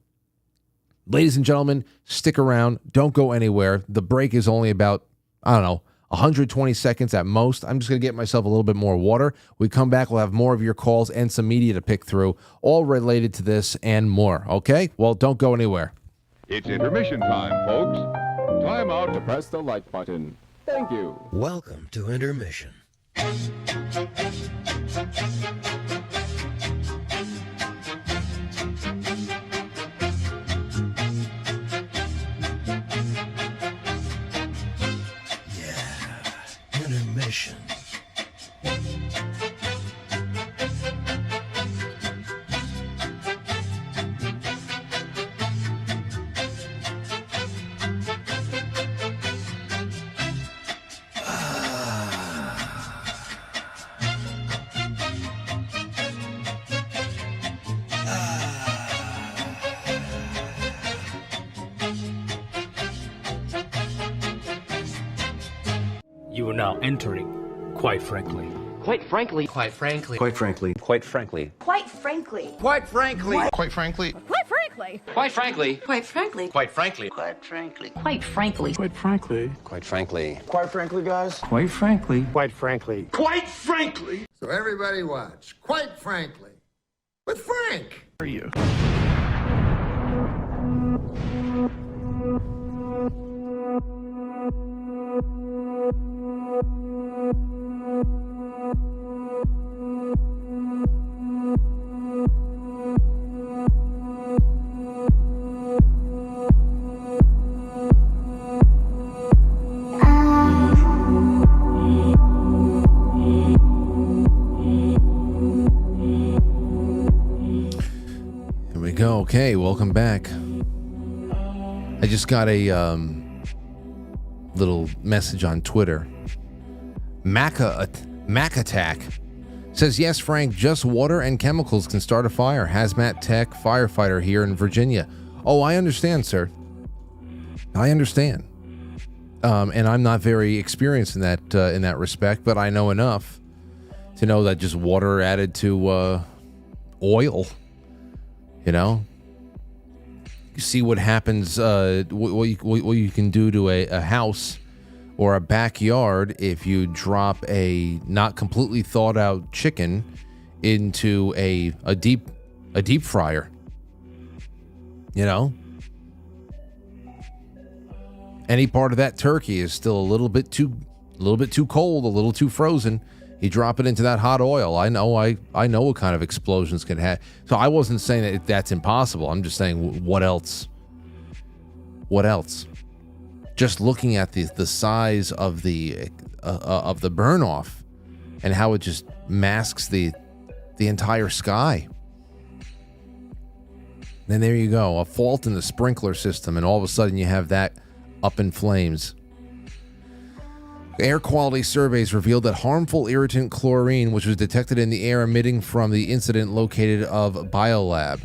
Ladies and gentlemen, stick around. Don't go anywhere. The break is only about, 120 seconds at most. I'm just going to get myself a little bit more water. We come back, we'll have more of your calls and some media to pick through, all related to this and more. Okay? Well, don't go anywhere. It's intermission time, folks. Time out to press the like button. Thank you. Welcome to Intermission. Intermission. You are now entering, quite frankly. Quite frankly. Quite frankly. Quite frankly. Quite frankly. Quite frankly. Quite frankly. Quite frankly. Quite frankly. Quite frankly. Quite frankly. Quite frankly. Quite frankly. Quite frankly. Quite frankly. Quite frankly. Quite frankly, guys. Quite frankly. Quite frankly. Quite frankly. So everybody watch. Quite frankly. With Frank. Are you? Okay, welcome back. I just got a little message on Twitter. Mac Attack says, yes, Frank, just water and chemicals can start a fire. Hazmat tech firefighter here in Virginia. Oh, I understand, sir. I understand. And I'm not very experienced in that respect, but I know enough to know that just water added to oil, you know, you see what happens, what you can do to a house or a backyard if you drop a not completely thawed out chicken into a deep fryer. You know, any part of that turkey is still a little bit too cold, a little too frozen. You drop it into that hot oil. I know what kind of explosions can happen. So I wasn't saying that's impossible. I'm just saying what else? What else? Just looking at the size of the burn off and how it just masks the entire sky. Then there you go, a fault in the sprinkler system, and all of a sudden you have that up in flames. Air quality surveys revealed that harmful irritant chlorine, which was detected in the air emitting from the incident located of biolab.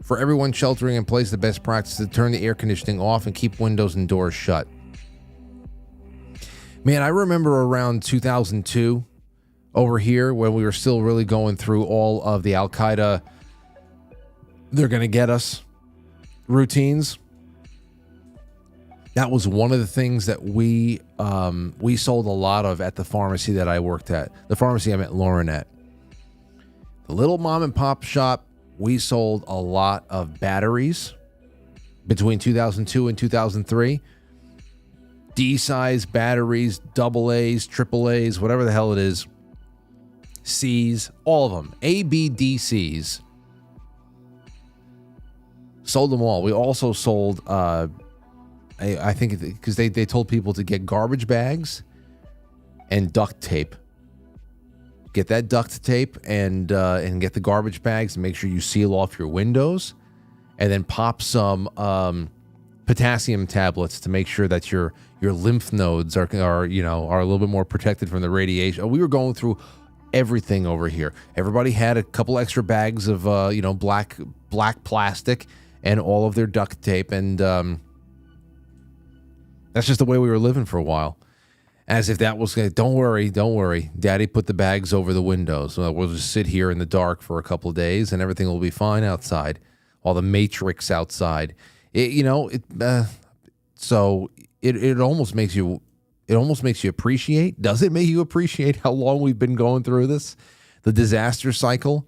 For everyone sheltering in place, the best practice is to turn the air conditioning off and keep windows and doors shut. Man, I remember around 2002 over here when we were still really going through all of the Al-Qaeda, they're going to get us routines. That was one of the things that we sold a lot of at the pharmacy that I worked at. The pharmacy I'm at Laurinette. The little mom and pop shop, we sold a lot of batteries between 2002 and 2003. D-size batteries, AA's, AAA's, whatever the hell it is. C's, all of them. A, B, D, C's. Sold them all. We also sold... I think because they told people to get garbage bags and duct tape. Get that duct tape and get the garbage bags and make sure you seal off your windows, and then pop some potassium tablets to make sure that your lymph nodes are a little bit more protected from the radiation. We were going through everything over here. Everybody had a couple extra bags of black plastic and all of their duct tape, and that's just the way we were living for a while. As if that was, don't worry. Daddy put the bags over the windows. We'll just sit here in the dark for a couple of days and everything will be fine outside. All the matrix outside. So it almost makes you appreciate. Does it make you appreciate how long we've been going through this? The disaster cycle,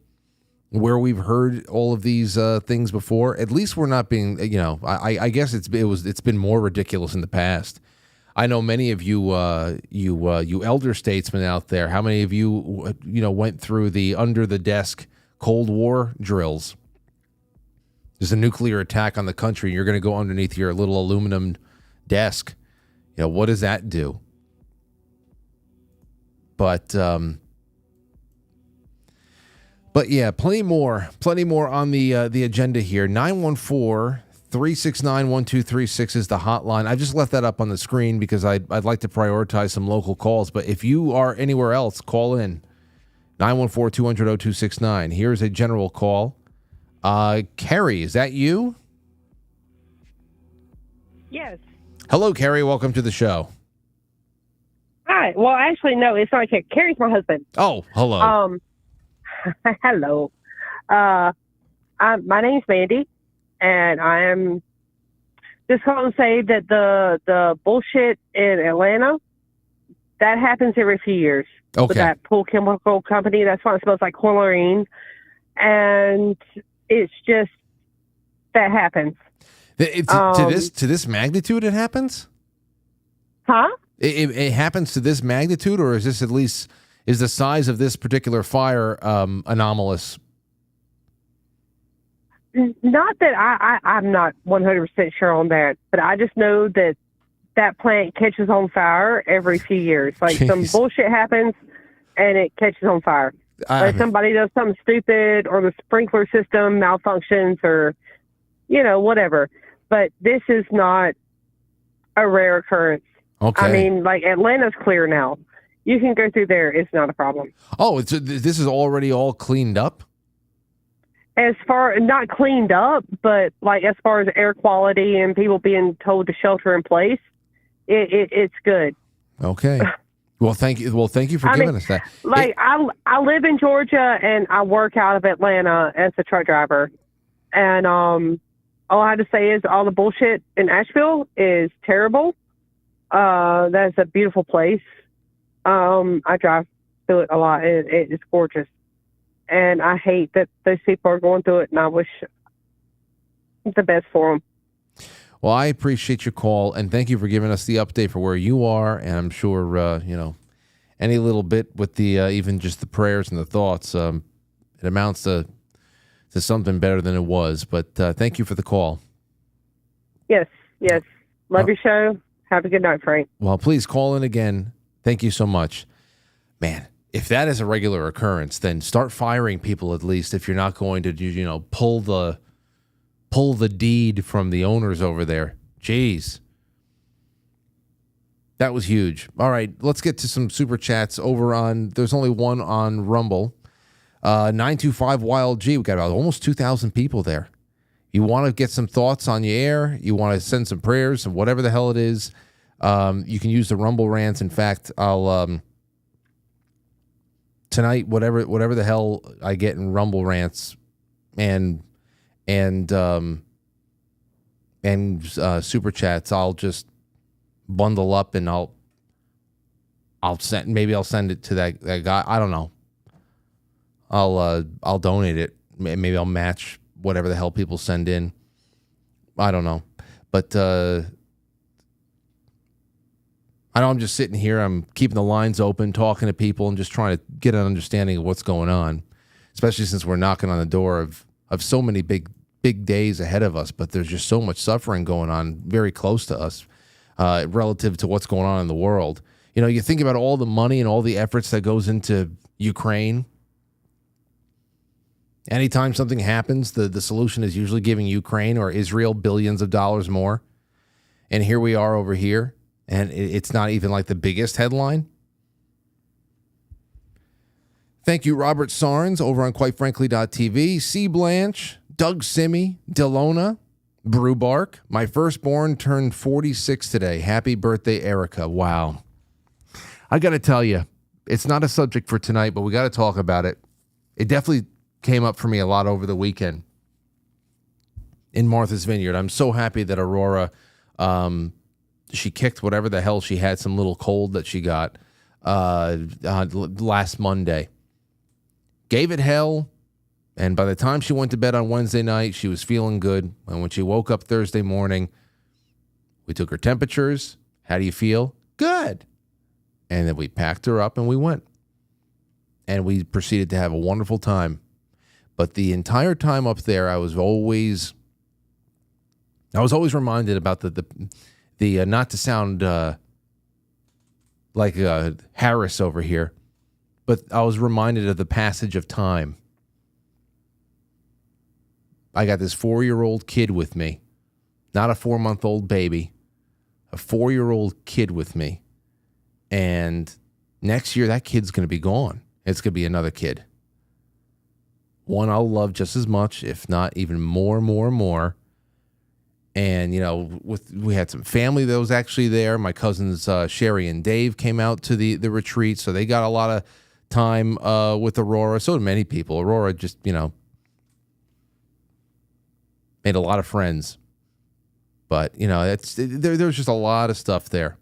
where we've heard all of these things before. At least we're not being, I guess it's been more ridiculous in the past. I know many of you elder statesmen out there. How many of you went through the under the desk Cold War drills? There's a nuclear attack on the country. You're going to go underneath your little aluminum desk. What does that do? But yeah, plenty more on the agenda here. 914-369-1236 is the hotline. I just left that up on the screen because I'd like to prioritize some local calls. But if you are anywhere else, call in. 914-200-0269. Here's a general call. Kerry, is that you? Yes. Hello, Kerry. Welcome to the show. Hi. Well, actually, no, it's not Kerry. Kerry's my husband. Oh, hello. Hello. My name's Mandy, and I am just going to say that the bullshit in Atlanta, that happens every few years. Okay. With that pool chemical company, that's why it smells like chlorine. And it's just, that happens. To this magnitude it happens? Huh? It happens to this magnitude, or is this at least, is the size of this particular fire anomalous? Not that I'm not 100% sure on that, but I just know that plant catches on fire every few years. Like some bullshit happens and it catches on fire. Like somebody does something stupid, or the sprinkler system malfunctions, or, whatever. But this is not a rare occurrence. Okay. I mean, like, Atlanta's clear now. You can go through there. It's not a problem. Oh, this is already all cleaned up? As far, not cleaned up, but like as far as air quality and people being told to shelter in place, it's good. Okay. Well, thank you. Well, thank you for giving us that. Like, I live in Georgia and I work out of Atlanta as a truck driver. And all I have to say is all the bullshit in Asheville is terrible. That's a beautiful place. I drive through it a lot. It's gorgeous. And I hate that those people are going through it, and I wish the best for them. Well, I appreciate your call, and thank you for giving us the update for where you are. And I'm sure, any little bit with the even just the prayers and the thoughts, it amounts to something better than it was. But thank you for the call. Yes. Love your show. Have a good night, Frank. Well, please call in again. Thank you so much. Man, if that is a regular occurrence, then start firing people at least if you're not going to, pull the deed from the owners over there. Jeez. That was huge. All right, let's get to some super chats over on, there's only one on Rumble. 925 Wild G, we got about almost 2,000 people there. You want to get some thoughts on your air, you want to send some prayers, and whatever the hell it is, you can use the Rumble rants. In fact, I'll tonight, whatever the hell I get in Rumble rants and super chats, I'll just bundle up and I'll send it to that guy. I don't know. I'll donate it. Maybe I'll match whatever the hell people send in. I don't know. But I know I'm just sitting here. I'm keeping the lines open, talking to people, and just trying to get an understanding of what's going on, especially since we're knocking on the door of so many big days ahead of us. But there's just so much suffering going on very close to us relative to what's going on in the world. You think about all the money and all the efforts that goes into Ukraine. Anytime something happens, the solution is usually giving Ukraine or Israel billions of dollars more. And here we are over here, and it's not even like the biggest headline. Thank you, Robert Sarnes, over on QuiteFrankly.tv. C. Blanche, Doug Simmy, Delona, Brew Bark. My firstborn turned 46 today. Happy birthday, Erica. Wow. I got to tell you, it's not a subject for tonight, but we got to talk about it. It definitely came up for me a lot over the weekend in Martha's Vineyard. I'm so happy that Aurora, she kicked whatever the hell she had, some little cold that she got last Monday. Gave it hell, and by the time she went to bed on Wednesday night, she was feeling good. And when she woke up Thursday morning, we took her temperatures. How do you feel? Good. And then we packed her up and we went. And we proceeded to have a wonderful time. But the entire time up there, I was always reminded about the not to sound like Harris over here, but I was reminded of the passage of time. I got this 4-year-old kid with me, not a 4-month-old baby, a 4-year-old kid with me. And next year, that kid's going to be gone. It's going to be another kid. One I'll love just as much, if not even more. And, we had some family that was actually there. My cousins Sherry and Dave came out to the retreat, so they got a lot of time with Aurora. So did many people. Aurora just, made a lot of friends. But, there was just a lot of stuff there.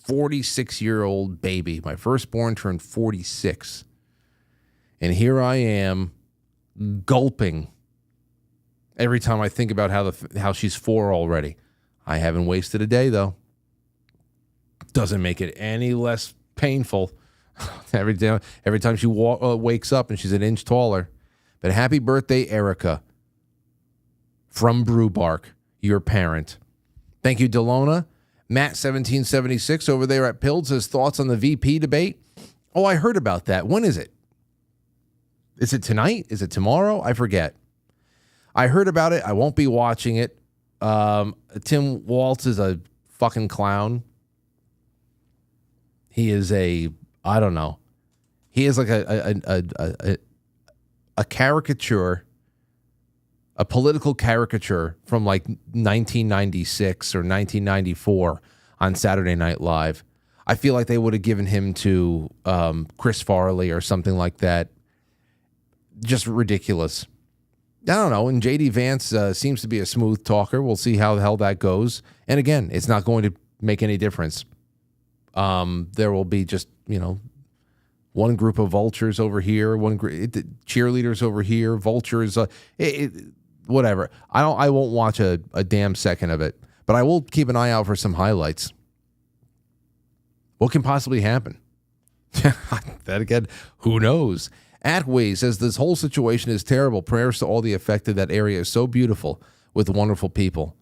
46-year-old baby. My firstborn turned 46. And here I am gulping every time I think about how she's 4 already. I haven't wasted a day, though. Doesn't make it any less painful. every time she wakes up and she's an inch taller. But happy birthday, Erica. From Brewbark, your parent. Thank you, Delona. Matt, 1776, over there at Pild, says thoughts on the VP debate. Oh, I heard about that. When is it? Is it tonight? Is it tomorrow? I forget. I heard about it. I won't be watching it. Tim Waltz is a fucking clown. He is I don't know. He is like a caricature, a political caricature from like 1996 or 1994 on Saturday Night Live. I feel like they would have given him to Chris Farley or something like that. Just ridiculous. I don't know. And J.D. Vance seems to be a smooth talker. We'll see how the hell that goes. And again, it's not going to make any difference. There will be just, one group of vultures over here, cheerleaders over here, vultures, whatever. I won't watch a damn second of it, but I will keep an eye out for some highlights. What can possibly happen? That again, who knows? Atway says this whole situation is terrible. Prayers to all the affected. That area is so beautiful with wonderful people.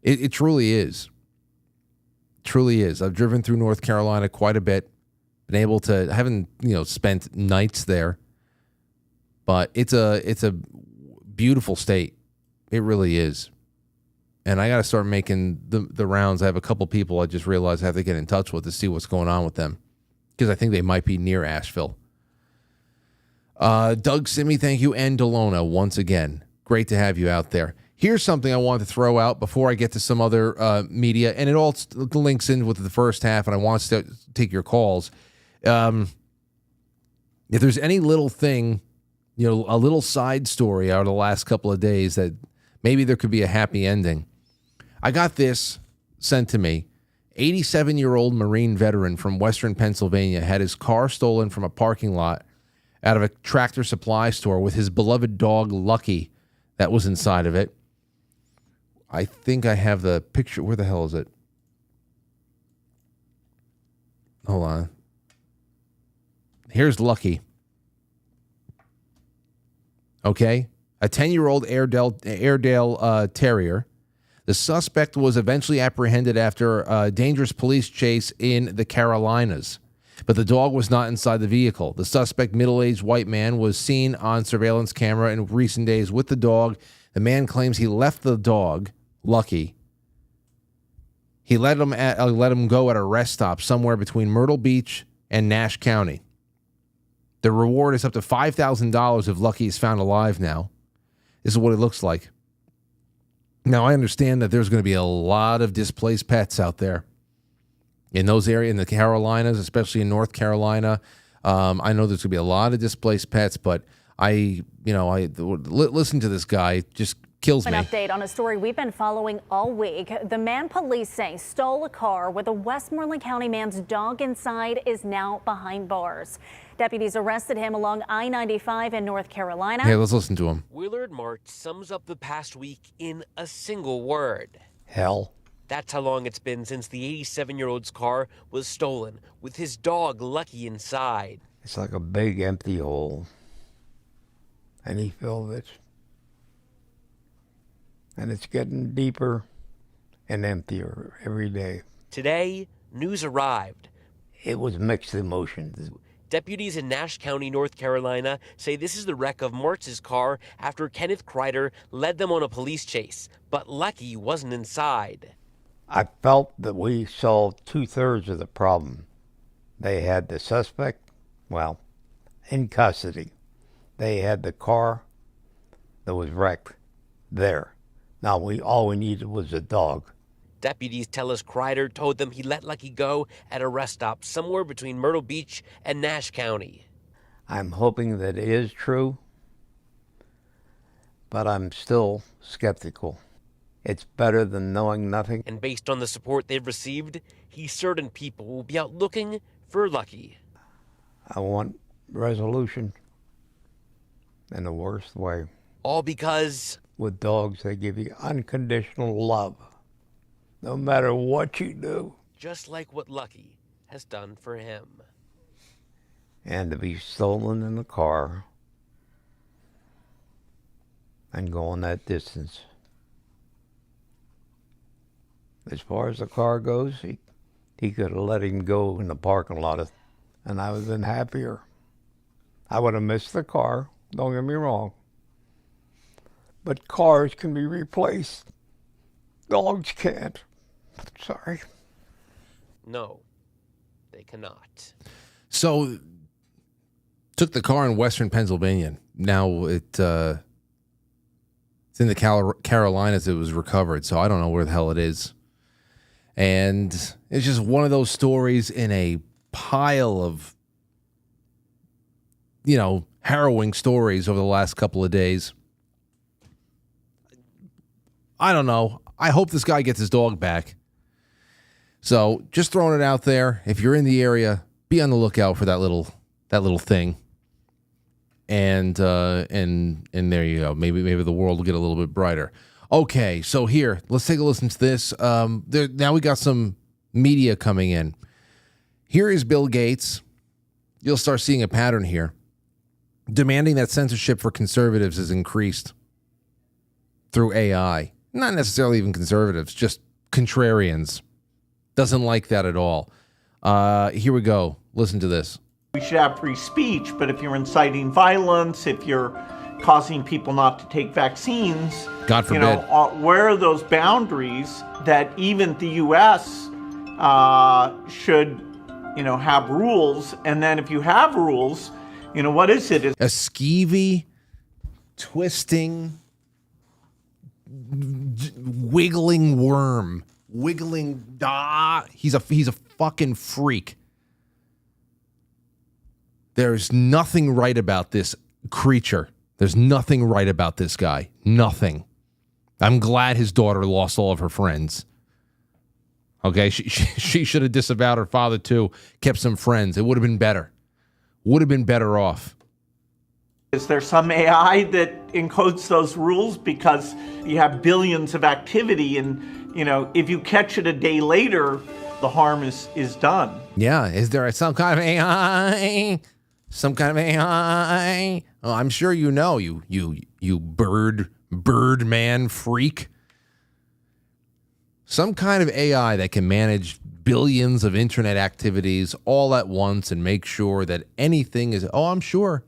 It truly is. Truly is. I've driven through North Carolina quite a bit. Been able to, I haven't, spent nights there. But it's a beautiful state. It really is. And I got to start making the rounds. I have a couple people I just realized I have to get in touch with to see what's going on with them. Because I think they might be near Asheville. Doug Simi, thank you, and Delona once again. Great to have you out there. Here's something I want to throw out before I get to some other media, and it all links in with the first half, and I want to take your calls. If there's any little thing, a little side story out of the last couple of days that maybe there could be a happy ending. I got this sent to me. 87-year-old Marine veteran from Western Pennsylvania had his car stolen from a parking lot out of a Tractor Supply store with his beloved dog, Lucky, that was inside of it. I think I have the picture. Where the hell is it? Hold on. Here's Lucky. Okay? A 10-year-old Airedale Terrier. The suspect was eventually apprehended after a dangerous police chase in the Carolinas. But the dog was not inside the vehicle. The suspect, middle-aged white man, was seen on surveillance camera in recent days with the dog. The man claims he left the dog, Lucky. He let him go at a rest stop somewhere between Myrtle Beach and Nash County. The reward is up to $5,000 if Lucky is found alive now. This is what it looks like. Now, I understand that there's going to be a lot of displaced pets out there. In those areas, in the Carolinas, especially in North Carolina, I know there's going to be a lot of displaced pets, but listen to this guy, just kills me. An update on a story we've been following all week. The man police say stole a car with a Westmoreland County man's dog inside is now behind bars. Deputies arrested him along I-95 in North Carolina. Hey, let's listen to him. Willard March sums up the past week in a single word. Hell. That's how long it's been since the 87-year-old's car was stolen, with his dog Lucky inside. It's like a big empty hole. And he filled it. And it's getting deeper and emptier every day. Today, news arrived. It was mixed emotions. Deputies in Nash County, North Carolina, say this is the wreck of Martz's car after Kenneth Kreider led them on a police chase, but Lucky wasn't inside. I felt that we solved 2/3 of the problem. They had the suspect, in custody. They had the car that was wrecked there. Now, all we needed was a dog. Deputies tell us Kreider told them he let Lucky go at a rest stop somewhere between Myrtle Beach and Nash County. I'm hoping that it is true, but I'm still skeptical. It's better than knowing nothing. And based on the support they've received, he's certain people will be out looking for Lucky. I want resolution in the worst way. All because with dogs, they give you unconditional love, no matter what you do. Just like what Lucky has done for him. And to be stolen in the car and going that distance. As far as the car goes, he could have let him go in the parking lot, and I would have been happier. I would have missed the car, don't get me wrong. But cars can be replaced. Dogs can't. Sorry. No, they cannot. So, took the car in Western Pennsylvania. Now it's in the Carolinas. It was recovered, so I don't know where the hell it is. And it's just one of those stories in a pile of, harrowing stories over the last couple of days. I don't know. I hope this guy gets his dog back. So just throwing it out there. If you're in the area, be on the lookout for that little thing. And there you go. Maybe the world will get a little bit brighter. Okay, so here, let's take a listen to this. Now we got some media coming in. Here is Bill Gates. You'll start seeing a pattern here. Demanding that censorship for conservatives is increased through AI. Not necessarily even conservatives, just contrarians. Doesn't like that at all. Here we go. Listen to this. We should have free speech, but if you're inciting violence, if you're causing people not to take vaccines, God forbid. Where are those boundaries that even the U.S. Should, have rules? And then if you have rules, what is it? A skeevy, twisting, wiggling worm. He's a fucking freak. There's nothing right about this creature. There's nothing right about this guy. Nothing. I'm glad his daughter lost all of her friends. Okay, she should have disavowed her father too, kept some friends. It would have been better. Would have been better off. Is there some AI that encodes those rules? Because you have billions of activity and, if you catch it a day later, the harm is done. Yeah, is there some kind of AI? Some kind of AI? Oh, I'm sure you bird man freak. Some kind of AI that can manage billions of internet activities all at once and make sure that anything is, I'm sure.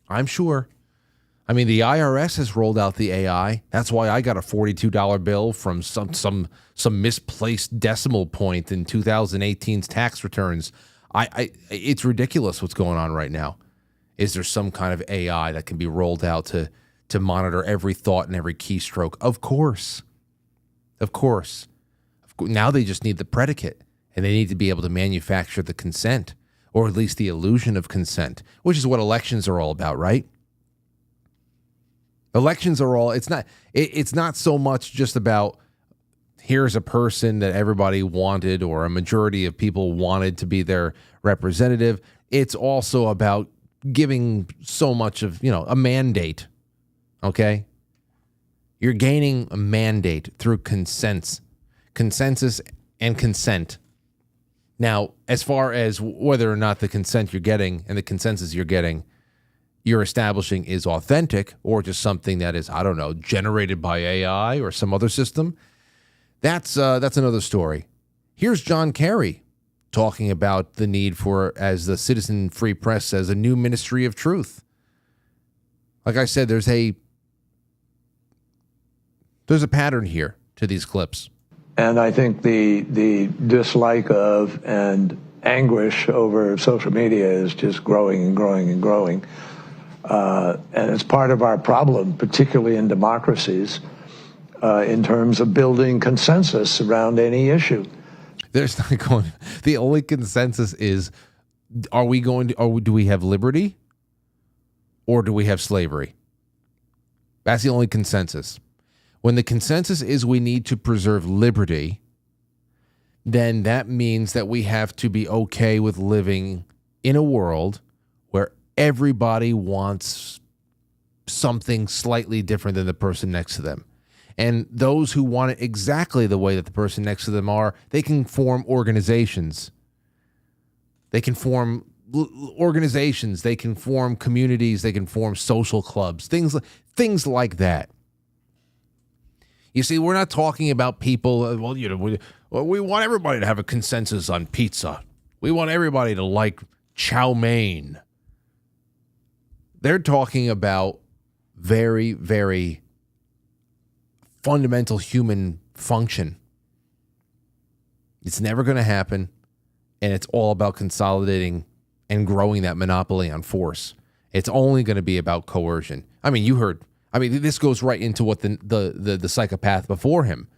I mean, the IRS has rolled out the AI. That's why I got a $42 bill from some misplaced decimal point in 2018's tax returns. It's ridiculous what's going on right now. Is there some kind of AI that can be rolled out to monitor every thought and every keystroke? Of course. Now they just need the predicate, and they need to be able to manufacture the consent, or at least the illusion of consent, which is what elections are all about, right? Elections are all, it's not so much just about here's a person that everybody wanted or a majority of people wanted to be their representative. It's also about giving so much of, a mandate, okay? You're gaining a mandate through consensus and consent. Now, as far as whether or not the consent you're getting and the consensus you're establishing is authentic or just something that is, generated by AI or some other system, that's another story. Here's John Kerry talking about the need for, as the Citizen Free Press says, a new ministry of truth. Like I said, there's a pattern here to these clips. And I think the dislike of and anguish over social media is just growing and growing and growing. And it's part of our problem, particularly in democracies. in terms of building consensus around any issue. There's not going. The only consensus is: are we going to? Do we have liberty, or do we have slavery? That's the only consensus. When the consensus is we need to preserve liberty, then that means that we have to be okay with living in a world where everybody wants something slightly different than the person next to them. And those who want it exactly the way that the person next to them are, they can form organizations. They can form organizations. They can form communities. They can form social clubs, things like that. You see, we're not talking about people, we want everybody to have a consensus on pizza. We want everybody to like chow mein. They're talking about very, very fundamental human function. It's never going to happen, and it's all about consolidating and growing that monopoly on force. It's only going to be about coercion. I mean, this goes right into what the psychopath before him.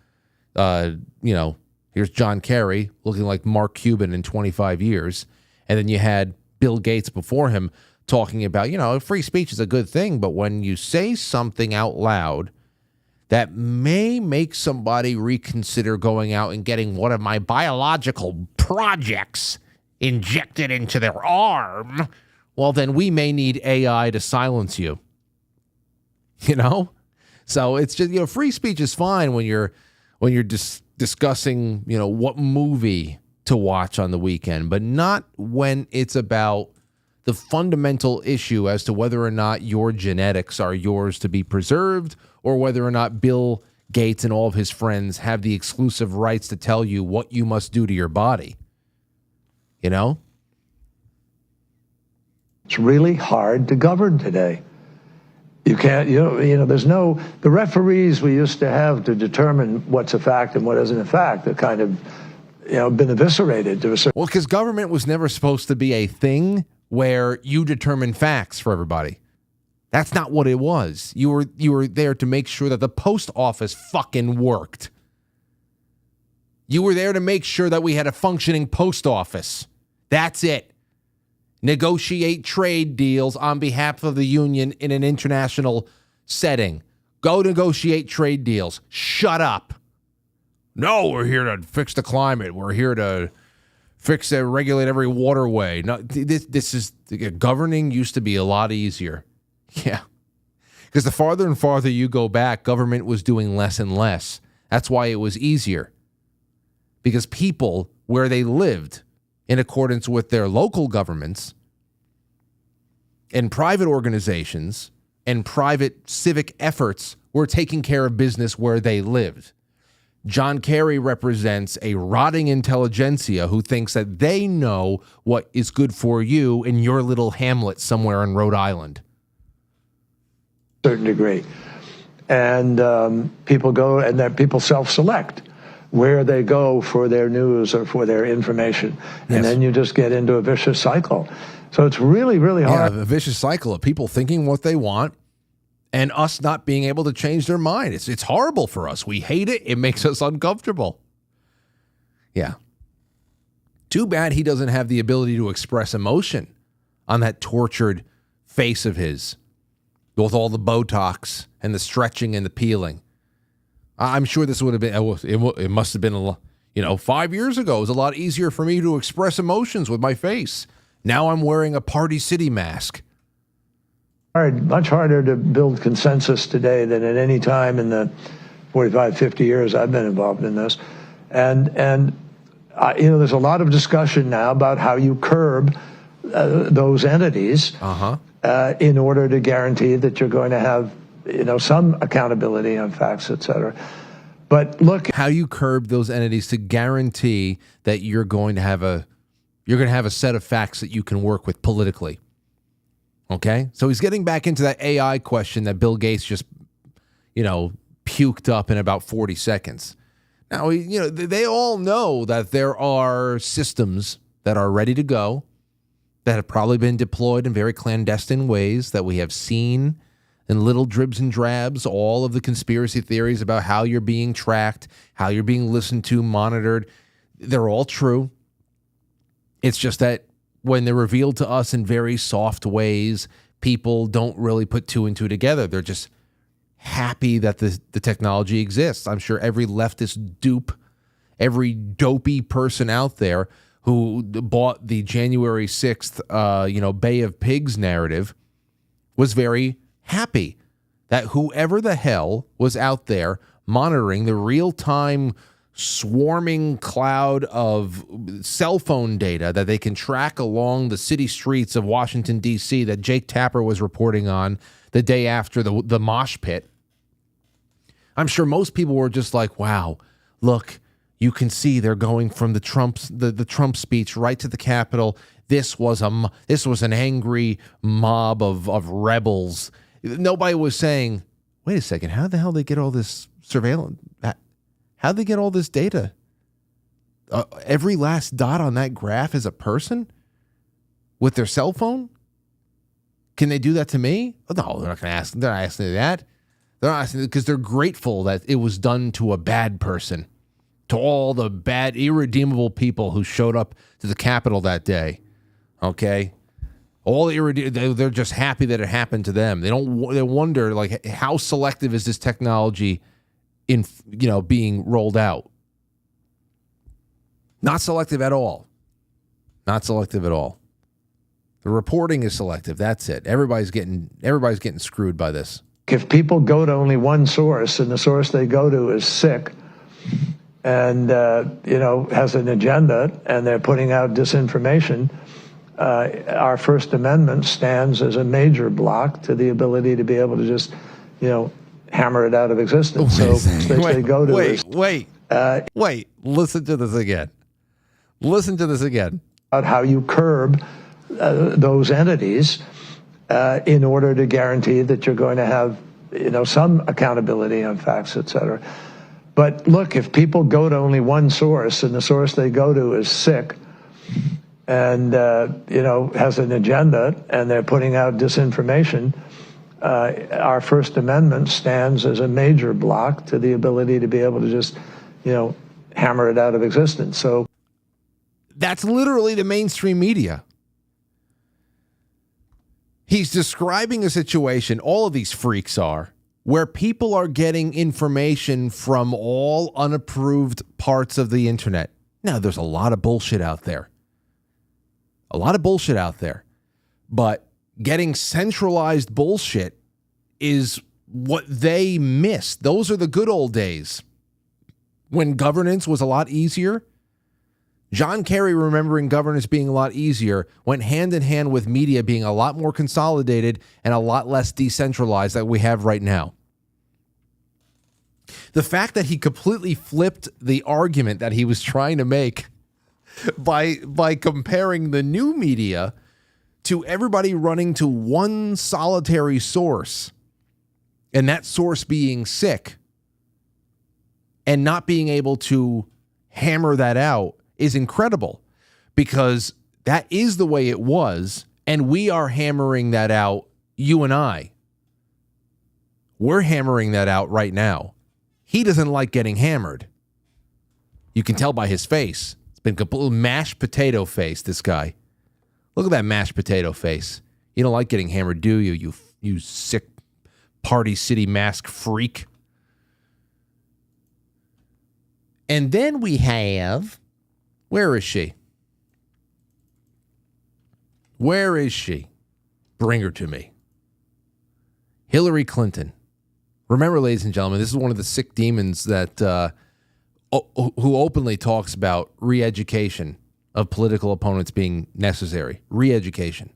Here's John Kerry looking like Mark Cuban in 25 years, and then you had Bill Gates before him talking about, free speech is a good thing, but when you say something out loud that may make somebody reconsider going out and getting one of my biological projects injected into their arm, well, then we may need AI to silence you. So it's just, free speech is fine when you're discussing, what movie to watch on the weekend, but not when it's about the fundamental issue as to whether or not your genetics are yours to be preserved, or whether or not Bill Gates and all of his friends have the exclusive rights to tell you what you must do to your body. It's really hard to govern today. You can't, the referees we used to have to determine what's a fact and what isn't a fact, they're kind of, been eviscerated to a certain. Well, because government was never supposed to be a thing where you determine facts for everybody. That's not what it was. You were there to make sure that the post office fucking worked. You were there to make sure that we had a functioning post office. That's it. Negotiate trade deals on behalf of the union in an international setting. Go negotiate trade deals. Shut up. No, we're here to fix the climate. We're here to regulate every waterway. No, this is governing used to be a lot easier. Yeah. Because the farther and farther you go back, government was doing less and less. That's why it was easier. Because people, where they lived, in accordance with their local governments and private organizations and private civic efforts, were taking care of business where they lived. John Kerry represents a rotting intelligentsia who thinks that they know what is good for you in your little hamlet somewhere in Rhode Island. Certain degree. And people go, and that people self-select where they go for their news or for their information. Yes. And then you just get into a vicious cycle. So it's really, really hard. Yeah, a vicious cycle of people thinking what they want and us not being able to change their mind. It's horrible for us. We hate it. It makes us uncomfortable. Yeah. Too bad he doesn't have the ability to express emotion on that tortured face of his with all the Botox and the stretching and the peeling. I'm sure this would have been, it must have been, 5 years ago. It was a lot easier for me to express emotions with my face. Now I'm wearing a Party City mask. Much harder to build consensus today than at any time in the 45, 50 years I've been involved in this. And there's a lot of discussion now about how you curb those entities in order to guarantee that you're going to have some accountability on facts, et cetera. But look, how you curb those entities to guarantee that you're going to have a set of facts that you can work with politically. Okay? So he's getting back into that AI question that Bill Gates just, puked up in about 40 seconds. Now, they all know that there are systems that are ready to go, that have probably been deployed in very clandestine ways that we have seen and little dribs and drabs, all of the conspiracy theories about how you're being tracked, how you're being listened to, monitored, they're all true. It's just that when they're revealed to us in very soft ways, people don't really put two and two together. They're just happy that the technology exists. I'm sure every leftist dupe, every dopey person out there who bought the January 6th, Bay of Pigs narrative was very happy that whoever the hell was out there monitoring the real-time swarming cloud of cell phone data that they can track along the city streets of Washington, D.C. that Jake Tapper was reporting on the day after the mosh pit. I'm sure most people were just like, wow, look, you can see they're going from the Trump speech right to the Capitol. This was an angry mob of rebels. Nobody was saying, wait a second, how the hell did they get all this surveillance? How'd they get all this data? Every last dot on that graph is a person with their cell phone? Can they do that to me? Oh, no, they're not going to ask. They're not asking that. They're not asking because they're grateful that it was done to a bad person, to all the bad, irredeemable people who showed up to the Capitol that day. Okay, they're just happy that it happened to them. They wonder like how selective is this technology in being rolled out. Not selective at all. Not selective at all. The reporting is selective. That's it. Everybody's getting screwed by this. If people go to only one source and the source they go to is sick and has an agenda and they're putting out disinformation, our First Amendment stands as a major block to the ability to be able to just hammer it out of existence. So they go to wait. Listen to this again. Listen to this again. About how you curb those entities in order to guarantee that you're going to have some accountability on facts, et cetera. But look, if people go to only one source and the source they go to is sick and has an agenda and they're putting out disinformation, our First Amendment stands as a major block to the ability to be able to just, hammer it out of existence. So that's literally the mainstream media. He's describing a situation, all of these freaks are, where people are getting information from all unapproved parts of the internet. Now, there's a lot of bullshit out there. But getting centralized bullshit is what they miss. Those are the good old days when governance was a lot easier. John Kerry, remembering governance being a lot easier, went hand in hand with media being a lot more consolidated and a lot less decentralized that we have right now. The fact that he completely flipped the argument that he was trying to make by comparing the new media to everybody running to one solitary source, and that source being sick and not being able to hammer that out is incredible, because that is the way it was, and we are hammering that out, you and I. We're hammering that out right now. He doesn't like getting hammered. You can tell by his face. It's been complete mashed potato face, this guy. Look at that mashed potato face. You don't like getting hammered, do you? You sick Party City mask freak. And then we have, where is she? Where is she? Bring her to me. Hillary Clinton. Remember, ladies and gentlemen, this is one of the sick demons that who openly talks about re-education of political opponents being necessary. Re-education.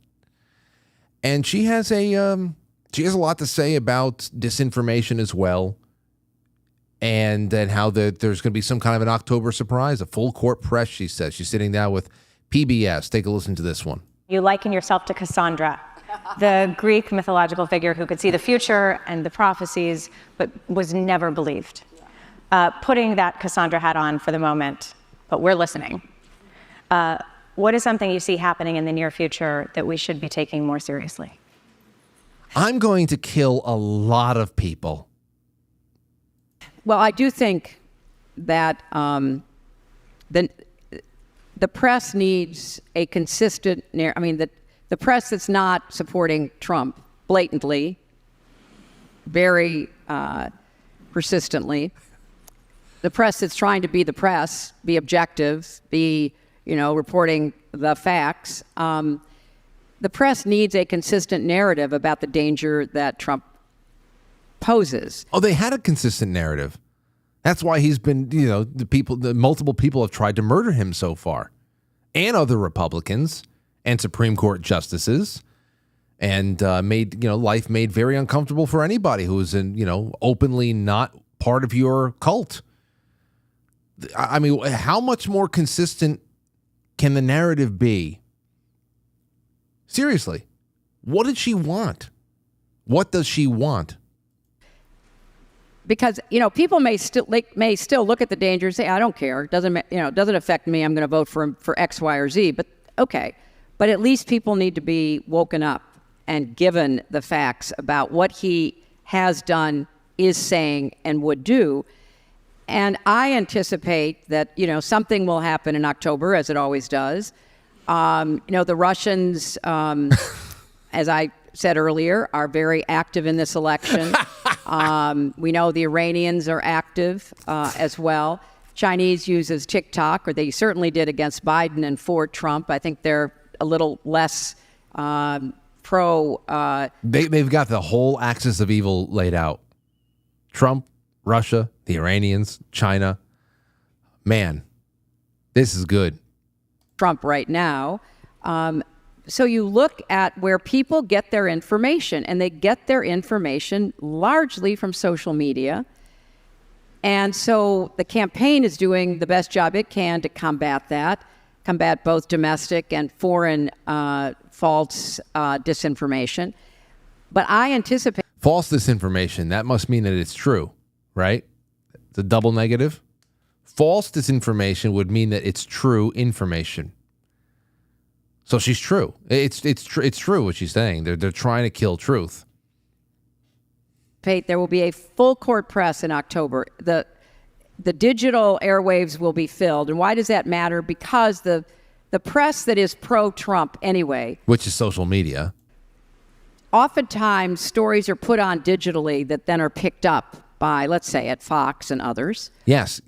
And she has a lot to say about disinformation as well. And then how there's going to be some kind of an October surprise, a full court press, she says. She's sitting down with PBS. Take a listen to this one. You liken yourself to Cassandra, the Greek mythological figure who could see the future and the prophecies, but was never believed. Putting that Cassandra hat on for the moment, but we're listening. What is something you see happening in the near future that we should be taking more seriously? I'm going to kill a lot of people. Well, I do think that the press needs a consistent narrative. I mean, the press that's not supporting Trump blatantly, very persistently, the press that's trying to be the press, be objective, be, reporting the facts. The press needs a consistent narrative about the danger that Trump poses. Oh, they had a consistent narrative. That's why he's been, the multiple people have tried to murder him so far, and other Republicans and Supreme Court justices, and made life made very uncomfortable for anybody who is openly not part of your cult. I mean, how much more consistent can the narrative be? Seriously, what did she want? What does she want? Because people may still look at the danger and say, I don't care. It doesn't affect me. I'm going to vote for him for X, Y, or Z. But okay, but at least people need to be woken up and given the facts about what he has done, is saying, and would do. And I anticipate that something will happen in October, as it always does. The Russians, as I said earlier, are very active in this election. We know the Iranians are active as well. Chinese uses TikTok, or they certainly did against Biden and for Trump. I think they're a little less pro. They've got the whole axis of evil laid out. Trump, Russia, the Iranians, China. Man, this is good. Trump right now. So you look at where people get their information, and they get their information largely from social media. And so the campaign is doing the best job it can to combat that, combat both domestic and foreign false disinformation. But I anticipate... False disinformation, that must mean that it's true, right? It's a double negative. False disinformation would mean that it's true information. So she's true. It's true what she's saying. They're trying to kill truth. There will be a full court press in October. The digital airwaves will be filled. And why does that matter? Because the press that is pro-Trump anyway, which is social media, oftentimes stories are put on digitally that then are picked up by, let's say, at Fox and others. Yes.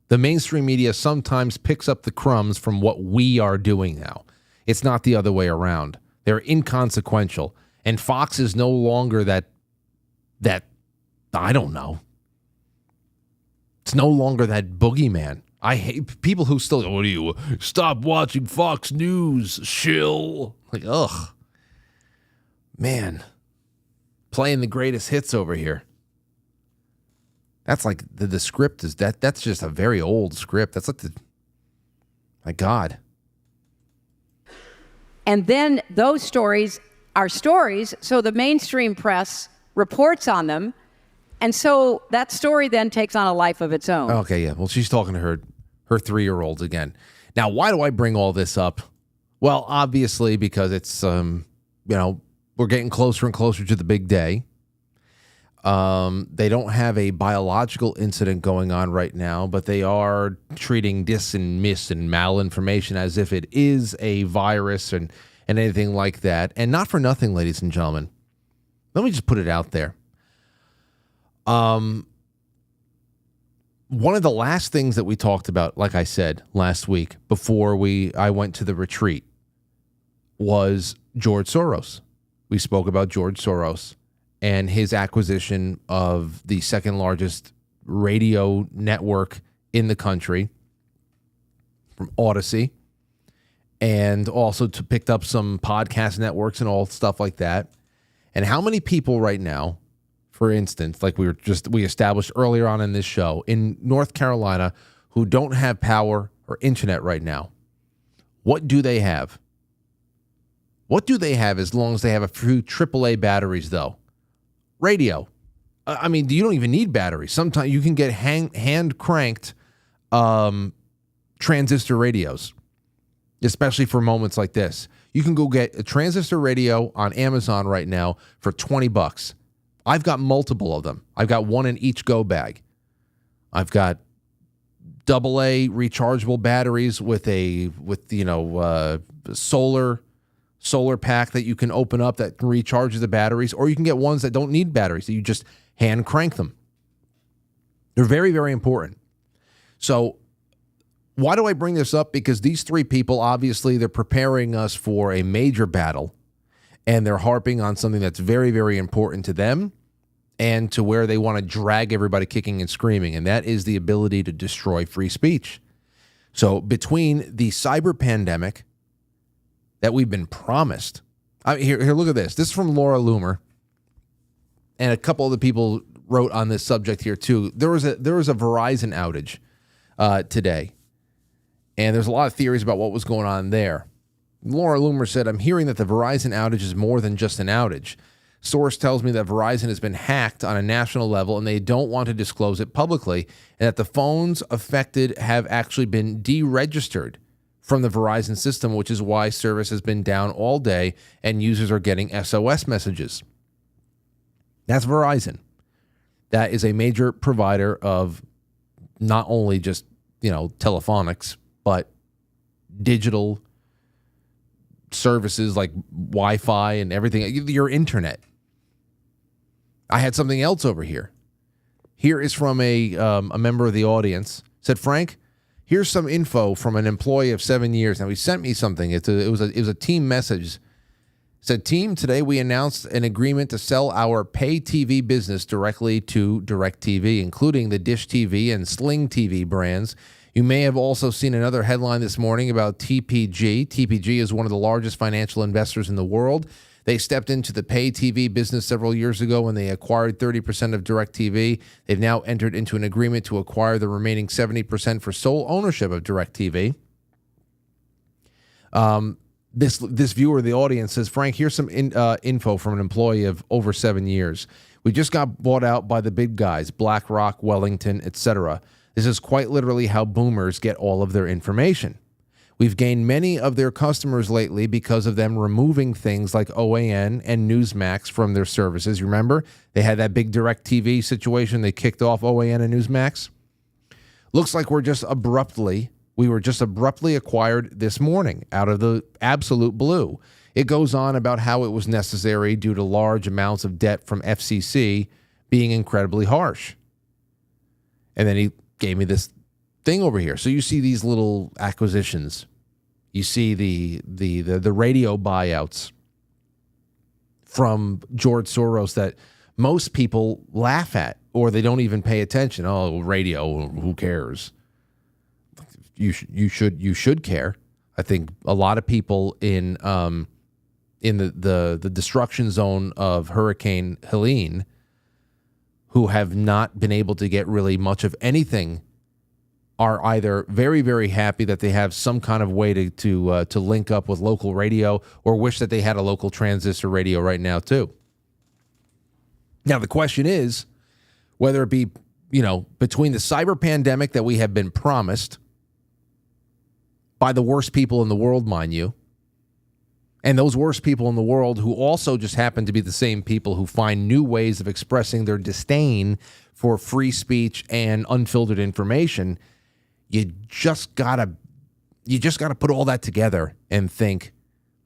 The mainstream media sometimes picks up the crumbs from what we are doing now. It's not the other way around. They're inconsequential. And Fox is no longer that I don't know. It's no longer that boogeyman. I hate people who still, what do you, stop watching Fox News, shill. Like, ugh. Man, playing the greatest hits over here. That's like the script is that's just a very old script. That's like my God. And then those stories are stories, so the mainstream press reports on them, and so that story then takes on a life of its own. Okay, yeah. Well, she's talking to her 3-year-olds again. Now, why do I bring all this up? Well, obviously because it's we're getting closer and closer to the big day. They don't have a biological incident going on right now, but they are treating dis and mis and malinformation as if it is a virus and anything like that. And not for nothing, ladies and gentlemen. Let me just put it out there. One of the last things that we talked about, like I said last week before I went to the retreat, was George Soros. We spoke about George Soros and his acquisition of the second largest radio network in the country from Odyssey, and also picked up some podcast networks and all stuff like that. And how many people right now, for instance, like we established earlier on in this show, in North Carolina, who don't have power or internet right now? What do they have? What do they have as long as they have a few AAA batteries, though? Radio. I mean, you don't even need batteries. Sometimes you can get hand-cranked transistor radios, especially for moments like this. You can go get a transistor radio on Amazon right now for $20. I've got multiple of them. I've got one in each go bag. I've got AA rechargeable batteries with solar pack that you can open up that recharges the batteries, or you can get ones that don't need batteries that you just hand crank them. They're very, very important. So why do I bring this up? Because these three people, obviously, they're preparing us for a major battle, and they're harping on something that's very, very important to them and to where they want to drag everybody kicking and screaming, and that is the ability to destroy free speech. So between the cyber pandemic that we've been promised, here, look at this. This is from Laura Loomer, and a couple other people wrote on this subject here too. There was a Verizon outage today, and there's a lot of theories about what was going on there. Laura Loomer said, "I'm hearing that the Verizon outage is more than just an outage. Source tells me that Verizon has been hacked on a national level, and they don't want to disclose it publicly, and that the phones affected have actually been deregistered from the Verizon system, which is why service has been down all day and users are getting SOS messages." That's Verizon. That is a major provider of not only just, telephonics, but digital services like Wi-Fi and everything, your internet. I had something else over here. Here is from a member of the audience. Said, "Frank, here's some info from an employee of 7 years." Now, he sent me something. It was a team message. Said, "Team, today we announced an agreement to sell our pay TV business directly to DirecTV, including the Dish TV and Sling TV brands. You may have also seen another headline this morning about TPG. TPG is one of the largest financial investors in the world. They stepped into the pay TV business several years ago when they acquired 30% of DirecTV. They've now entered into an agreement to acquire the remaining 70% for sole ownership of DirecTV." This viewer of the audience says, "Frank, here's some info from an employee of over 7 years. We just got bought out by the big guys, BlackRock, Wellington, etc. This is quite literally how boomers get all of their information. We've gained many of their customers lately because of them removing things like OAN and Newsmax from their services. You remember? They had that big DirecTV situation. They kicked off OAN and Newsmax. Looks like we were just abruptly acquired this morning out of the absolute blue. It goes on about how it was necessary due to large amounts of debt from FCC being incredibly harsh." And then he gave me this thing over here. So you see these little acquisitions. You see the radio buyouts from George Soros that most people laugh at, or they don't even pay attention. Oh, radio, who cares? You should care. I think a lot of people in the destruction zone of Hurricane Helene, who have not been able to get really much of anything, are either very, very happy that they have some kind of way to link up with local radio, or wish that they had a local transistor radio right now too. Now the question is whether it be, between the cyber pandemic that we have been promised by the worst people in the world, mind you, and those worst people in the world who also just happen to be the same people who find new ways of expressing their disdain for free speech and unfiltered information, you just gotta put all that together and think,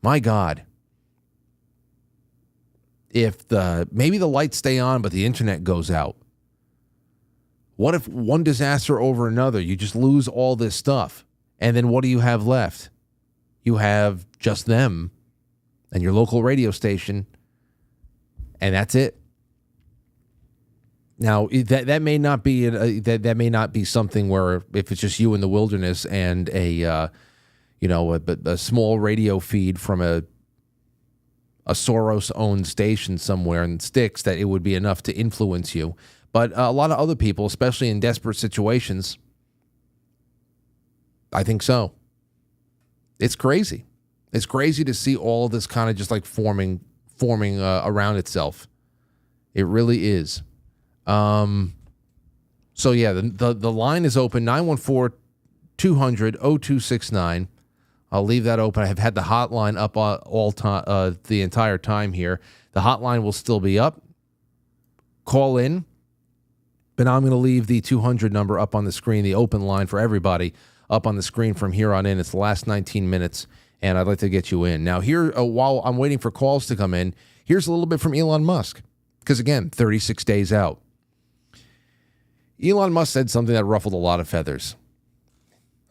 my God, if maybe the lights stay on but the internet goes out, what if one disaster over another, you just lose all this stuff? And then what do you have left? You have just them and your local radio station, and that's it. Now that may not be that may not be something where if it's just you in the wilderness and a small radio feed from a Soros-owned station somewhere in sticks, that it would be enough to influence you. But a lot of other people, especially in desperate situations, I think so. It's crazy. It's crazy to see all of this kind of just like forming around itself. It really is. So yeah, the line is open, 914-200-0269. I'll leave that open. I have had the hotline up all time, the entire time here. The hotline will still be up. Call in. But now I'm going to leave the 200 number up on the screen, the open line for everybody up on the screen from here on in. It's the last 19 minutes, and I'd like to get you in. Now, here, while I'm waiting for calls to come in, here's a little bit from Elon Musk. Because, again, 36 days out. Elon Musk said something that ruffled a lot of feathers.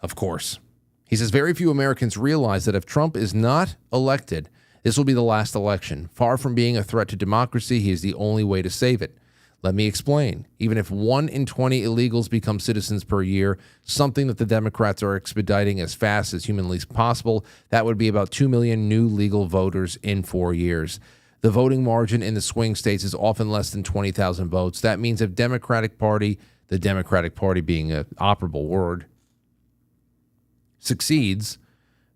Of course. He says, very few Americans realize that if Trump is not elected, this will be the last election. Far from being a threat to democracy, he is the only way to save it. Let me explain. Even if 1 in 20 illegals become citizens per year, something that the Democrats are expediting as fast as humanly possible, that would be about 2 million new legal voters in 4 years. The voting margin in the swing states is often less than 20,000 votes. That means if Democratic Party, the Democratic Party being an operable word, succeeds,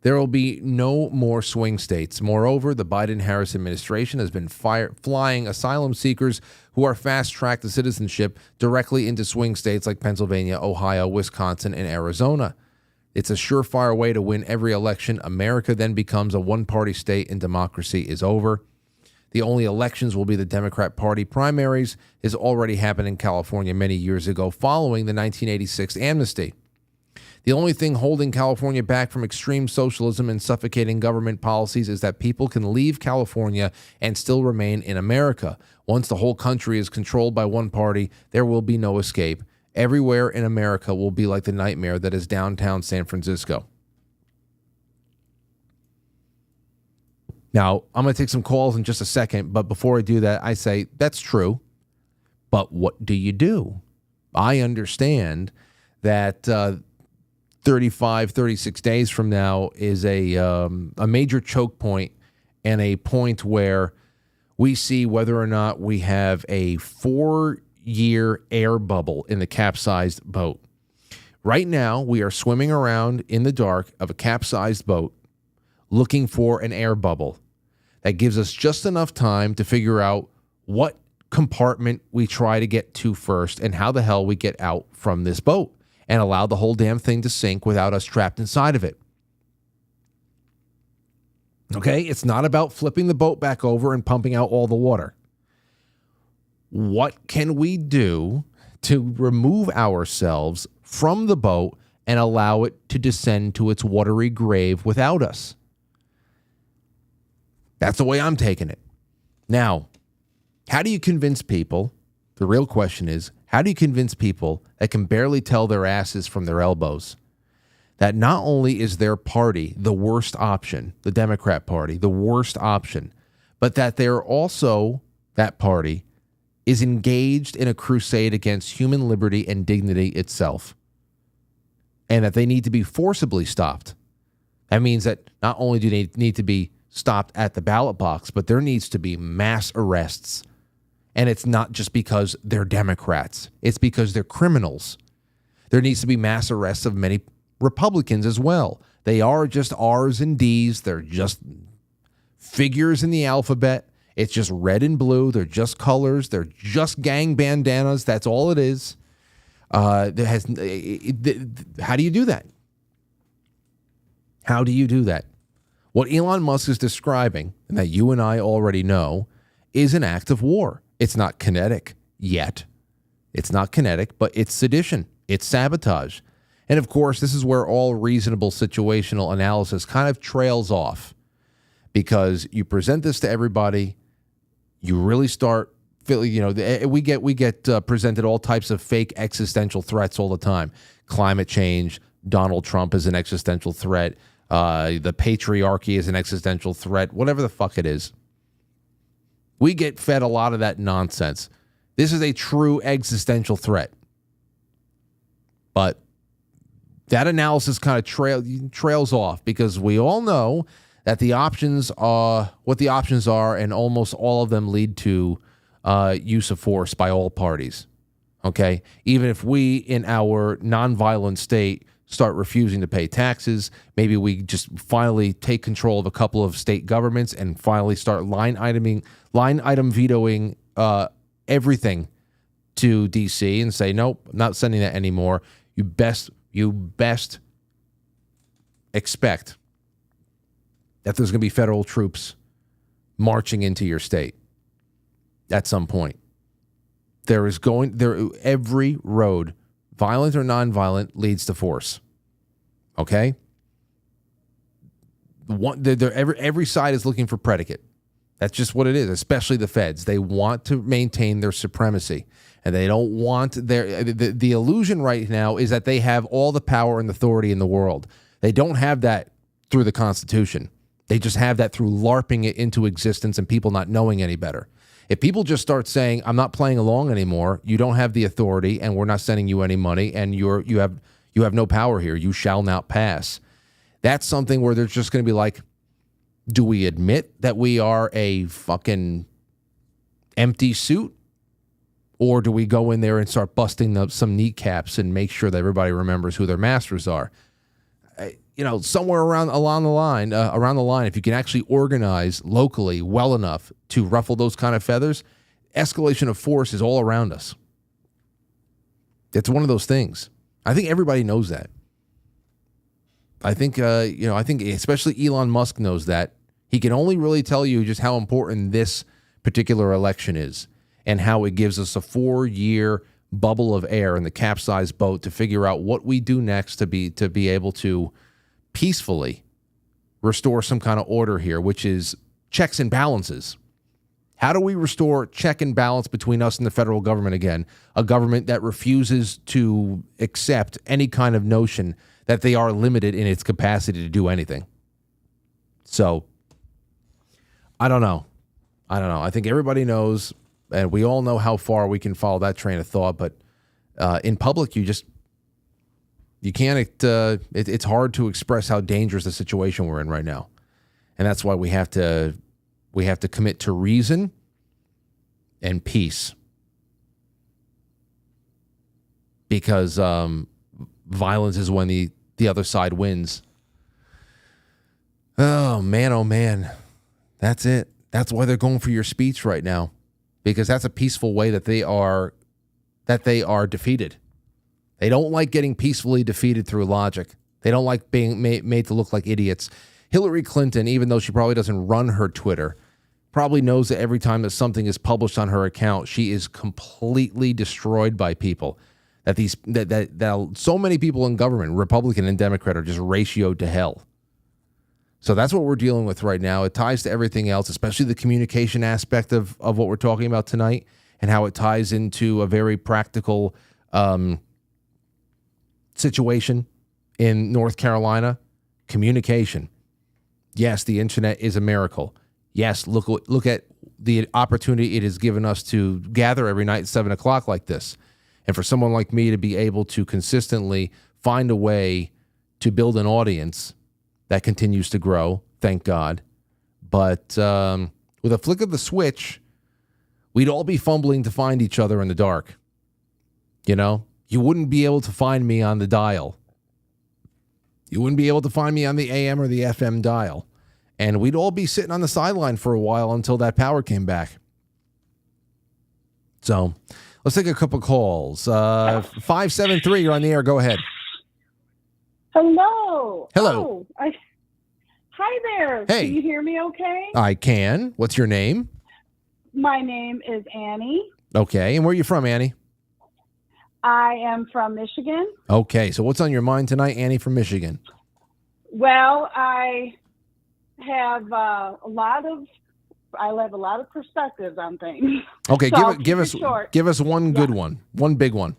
there will be no more swing states. Moreover, the Biden-Harris administration has been flying asylum seekers who are fast-tracked to citizenship directly into swing states like Pennsylvania, Ohio, Wisconsin, and Arizona. It's a surefire way to win every election. America then becomes a one-party state and democracy is over. The only elections will be the Democrat Party primaries. Has already happened in California many years ago following the 1986 amnesty. The only thing holding California back from extreme socialism and suffocating government policies is that people can leave California and still remain in America. Once the whole country is controlled by one party, there will be no escape. Everywhere in America will be like the nightmare that is downtown San Francisco. Now, I'm going to take some calls in just a second, but before I do that, I say, that's true, but what do you do? I understand that 36 days from now is a major choke point and a point where we see whether or not we have a 4-year air bubble in the capsized boat. Right now, we are swimming around in the dark of a capsized boat looking for an air bubble that gives us just enough time to figure out what compartment we try to get to first and how the hell we get out from this boat and allow the whole damn thing to sink without us trapped inside of it. Okay? It's not about flipping the boat back over and pumping out all the water. What can we do to remove ourselves from the boat and allow it to descend to its watery grave without us? That's the way I'm taking it. Now, how do you convince people? The real question is, how do you convince people that can barely tell their asses from their elbows that not only is their party the worst option, the Democrat Party, the worst option, but that they're also, that party, is engaged in a crusade against human liberty and dignity itself, and that they need to be forcibly stopped? That means that not only do they need to be stopped at the ballot box, but there needs to be mass arrests. And it's not just because they're Democrats. It's because they're criminals. There needs to be mass arrests of many Republicans as well. They are just R's and D's. They're just figures in the alphabet. It's just red and blue. They're just colors. They're just gang bandanas. That's all it is. How do you do that? How do you do that? What Elon Musk is describing, and that you and I already know, is an act of war. It's not kinetic yet. It's not kinetic, but it's sedition. It's sabotage. And of course, this is where all reasonable situational analysis kind of trails off, because you present this to everybody, you really start feeling, we get presented all types of fake existential threats all the time. Climate change, Donald Trump is an existential threat. The patriarchy is an existential threat, whatever the fuck it is. We get fed a lot of that nonsense. This is a true existential threat. But that analysis kind of trails off, because we all know that the options are what the options are, and almost all of them lead to use of force by all parties. Okay? Even if we, in our nonviolent state, start refusing to pay taxes, maybe we just finally take control of a couple of state governments and finally start line item vetoing everything to D.C. and say, nope, I'm not sending that anymore. You best expect that there's going to be federal troops marching into your state at some point. Every road, violent or nonviolent, leads to force. Okay? Every side is looking for predicate. That's just what it is, especially the feds. They want to maintain their supremacy, and they don't want the illusion right now is that they have all the power and authority in the world. They don't have that through the Constitution. They just have that through LARPing it into existence and people not knowing any better. If people just start saying, I'm not playing along anymore, you don't have the authority, and we're not sending you any money, and you have no power here, you shall not pass. That's something where there's just going to be like, do we admit that we are a fucking empty suit? Or do we go in there and start busting some kneecaps and make sure that everybody remembers who their masters are? Somewhere along the line, if you can actually organize locally well enough to ruffle those kind of feathers, escalation of force is all around us. It's one of those things. I think everybody knows that. I think especially Elon Musk knows that. He can only really tell you just how important this particular election is and how it gives us a 4-year bubble of air in the capsized boat to figure out what we do next to be able to peacefully restore some kind of order here, which is checks and balances. How do we restore check and balance between us and the federal government again? A government that refuses to accept any kind of notion that they are limited in its capacity to do anything. So, I don't know. I think everybody knows, and we all know how far we can follow that train of thought, but in public, you can't, it's hard to express how dangerous the situation we're in right now. And that's why we have to commit to reason and peace. Because violence is when the other side wins. Oh man. That's it. That's why they're going for your speech right now. Because that's a peaceful way that they are defeated. They don't like getting peacefully defeated through logic. They don't like being made to look like idiots. Hillary Clinton, even though she probably doesn't run her Twitter, probably knows that every time that something is published on her account, she is completely destroyed by people. That so many people in government, Republican and Democrat, are just ratioed to hell. So that's what we're dealing with right now. It ties to everything else, especially the communication aspect of what we're talking about tonight and how it ties into a very practical situation in North Carolina. Communication. Yes, the internet is a miracle. Yes, look at the opportunity it has given us to gather every night at 7 o'clock like this. And for someone like me to be able to consistently find a way to build an audience that continues to grow, thank God. But with a flick of the switch, we'd all be fumbling to find each other in the dark. You wouldn't be able to find me on the dial. You wouldn't be able to find me on the AM or the FM dial. And we'd all be sitting on the sideline for a while until that power came back. So let's take a couple calls. 573, you're on the air. Go ahead. Hello. Hello. Hi there. Hey. Can you hear me okay? I can. What's your name? My name is Annie. Okay. And where are you from, Annie? I am from Michigan. Okay. So what's on your mind tonight, Annie from Michigan? Well, I have a lot of perspectives on things. Okay, So give us one good one, one big one.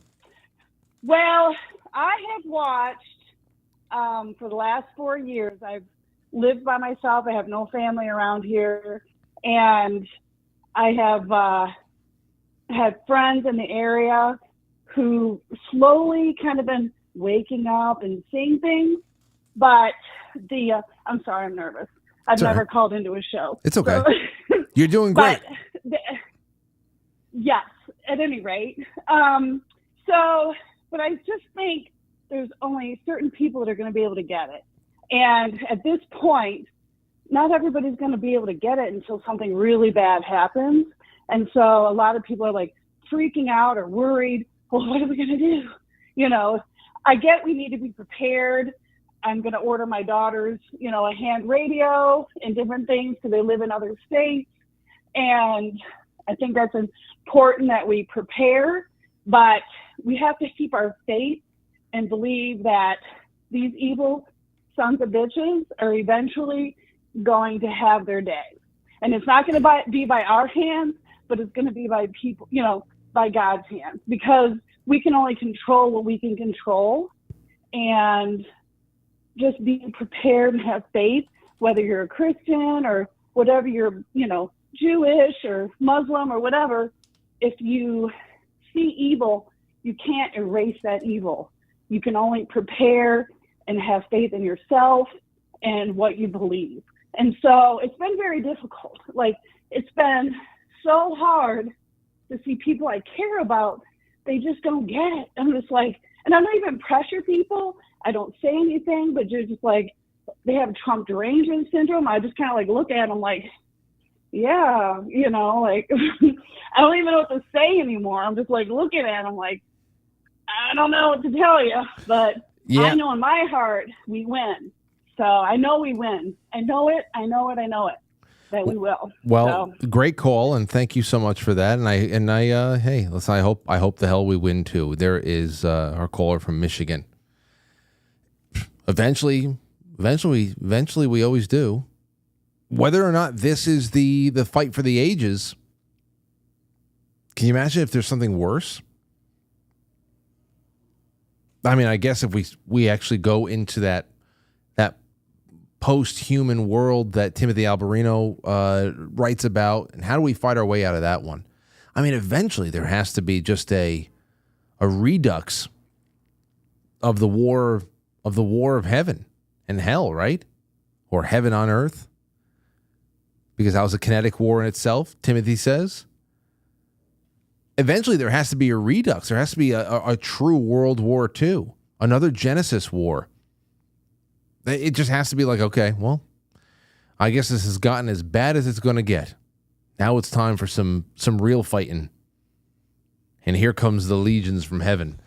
Well, I have watched for the last 4 years. I've lived by myself. I have no family around here, and I have had friends in the area who slowly kind of been waking up and seeing things. But I'm sorry, I'm nervous. I've never called into a show. It's okay. You're doing great. Yes, at any rate. But I just think there's only certain people that are going to be able to get it. And at this point, not everybody's going to be able to get it until something really bad happens. And so a lot of people are like freaking out or worried. Well, what are we going to do? I get we need to be prepared. I'm going to order my daughters, a hand radio and different things because they live in other states. And I think that's important that we prepare, but we have to keep our faith and believe that these evil sons of bitches are eventually going to have their day. And it's not going to be by our hands, but it's going to be by people, by God's hands, because we can only control what we can control. And just be prepared and have faith, whether you're a Christian or whatever you're, Jewish or Muslim or whatever. If you see evil, you can't erase that evil. You can only prepare and have faith in yourself and what you believe. And so it's been very difficult. Like, it's been so hard to see people I care about, they just don't get it. I'm just like, and I don't even pressure people. I don't say anything, but you're just like, they have Trump derangement syndrome. I just kind of like look at them like, yeah, like, I don't even know what to say anymore. I'm just like looking at them like, I don't know what to tell you, but Yeah. I know in my heart we win. So I know we win. I know it, that we will. Well, So, great call, and thank you so much for that. And hey, listen, I hope the hell we win too. There is our caller from Michigan. Eventually, we always do. Whether or not this is the fight for the ages, can you imagine if there's something worse? I mean, I guess if we actually go into that post-human world that Timothy Alberino writes about, and how do we fight our way out of that one? I mean, eventually there has to be just a redux of the war of heaven and hell, right? Or heaven on earth, because that was a kinetic war in itself. Timothy says. Eventually, there has to be a redux. There has to be a true World War II, another Genesis war. It just has to be like, okay, well, I guess this has gotten as bad as it's going to get. Now it's time for some real fighting. And here comes the legions from heaven.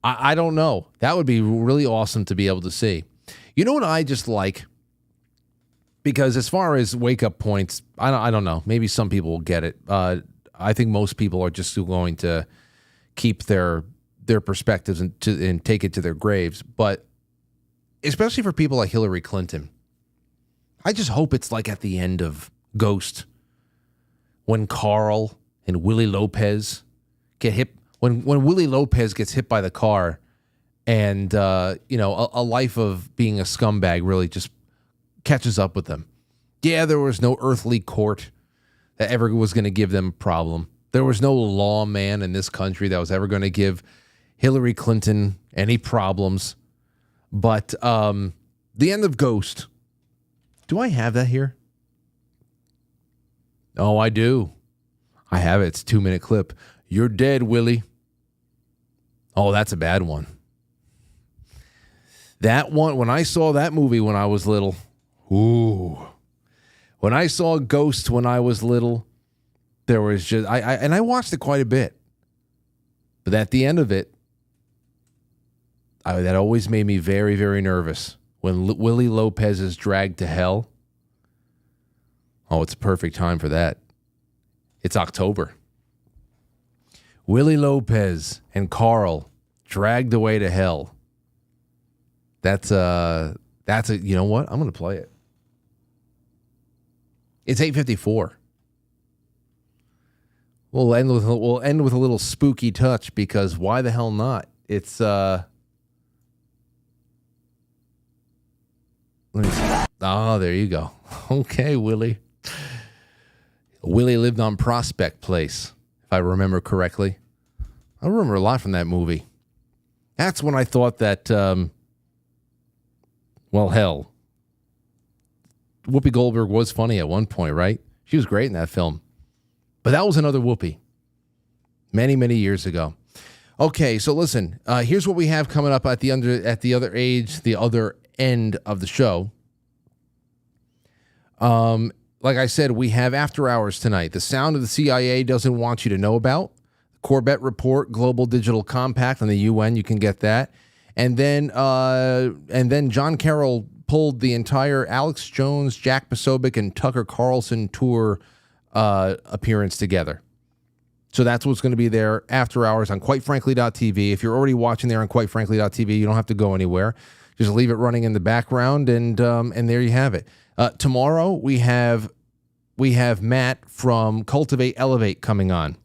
I don't know. That would be really awesome to be able to see. You know what I just like? Because as far as wake-up points, I don't know. Maybe some people will get it. I think most people are just going to keep their perspectives and take it to their graves. But especially for people like Hillary Clinton, I just hope it's like at the end of Ghost, when Carl and Willie Lopez get hit. When Willie Lopez gets hit by the car, and a life of being a scumbag really just catches up with them. Yeah, there was no earthly court that ever was going to give them a problem. There was no lawman in this country that was ever going to give Hillary Clinton any problems. But the end of Ghost. Do I have that here? Oh, I do. I have it. It's a 2-minute clip. You're dead, Willie. Oh, that's a bad one. That one, when I saw that movie when I was little, ooh. When I saw Ghost when I was little, there was just, I watched it quite a bit. But at the end of it, that always made me very, very nervous. When Willie Lopez is dragged to hell. Oh, it's a perfect time for that. It's October. Willie Lopez and Carl dragged away to hell. That's a, you know what? I'm going to play it. It's 8:54. We'll end with a little spooky touch, because why the hell not? It's let me see. Oh, there you go. Okay, Willie. Willie lived on Prospect Place, if I remember correctly. I remember a lot from that movie. That's when I thought that, well, hell, Whoopi Goldberg was funny at one point, right? She was great in that film. But that was another Whoopi. Many, many years ago. Okay, so listen, here's what we have coming up at the other end of the show. Like I said, we have After Hours tonight. The sound of the CIA doesn't want you to know about. Corbett Report, Global Digital Compact on the UN, you can get that. And then John Carroll pulled the entire Alex Jones, Jack Posobiec, and Tucker Carlson tour appearance together. So that's what's going to be there after hours on quitefrankly.tv. If you're already watching there on quitefrankly.tv, you don't have to go anywhere. Just leave it running in the background, and there you have it. Tomorrow we have Matt from Cultivate Elevate coming on.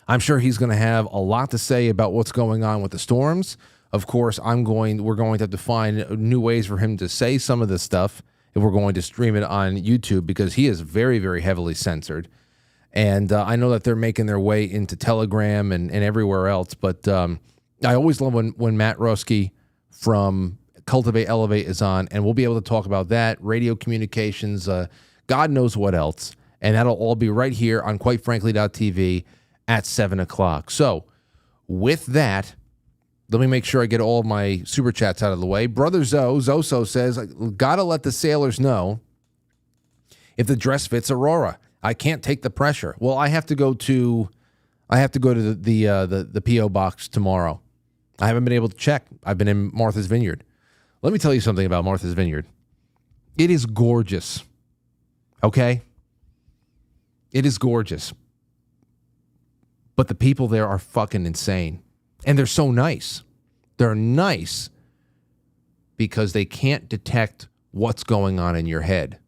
I'm sure he's going to have a lot to say about what's going on with the storms. Of course, we're going to have to find new ways for him to say some of this stuff if we're going to stream it on YouTube, because he is very, very heavily censored. And I know that they're making their way into Telegram and everywhere else. But I always love when Matt Roski from Cultivate Elevate is on, and we'll be able to talk about that, radio communications, God knows what else. And that'll all be right here on quitefrankly.tv at 7 o'clock. So with that, let me make sure I get all of my super chats out of the way. Brother Zoso says, gotta let the sailors know if the dress fits Aurora. I can't take the pressure. Well, I have to go to the P.O. box tomorrow. I haven't been able to check. I've been in Martha's Vineyard. Let me tell you something about Martha's Vineyard. It is gorgeous. Okay? It is gorgeous. But the people there are fucking insane. And they're so nice. They're nice because they can't detect what's going on in your head.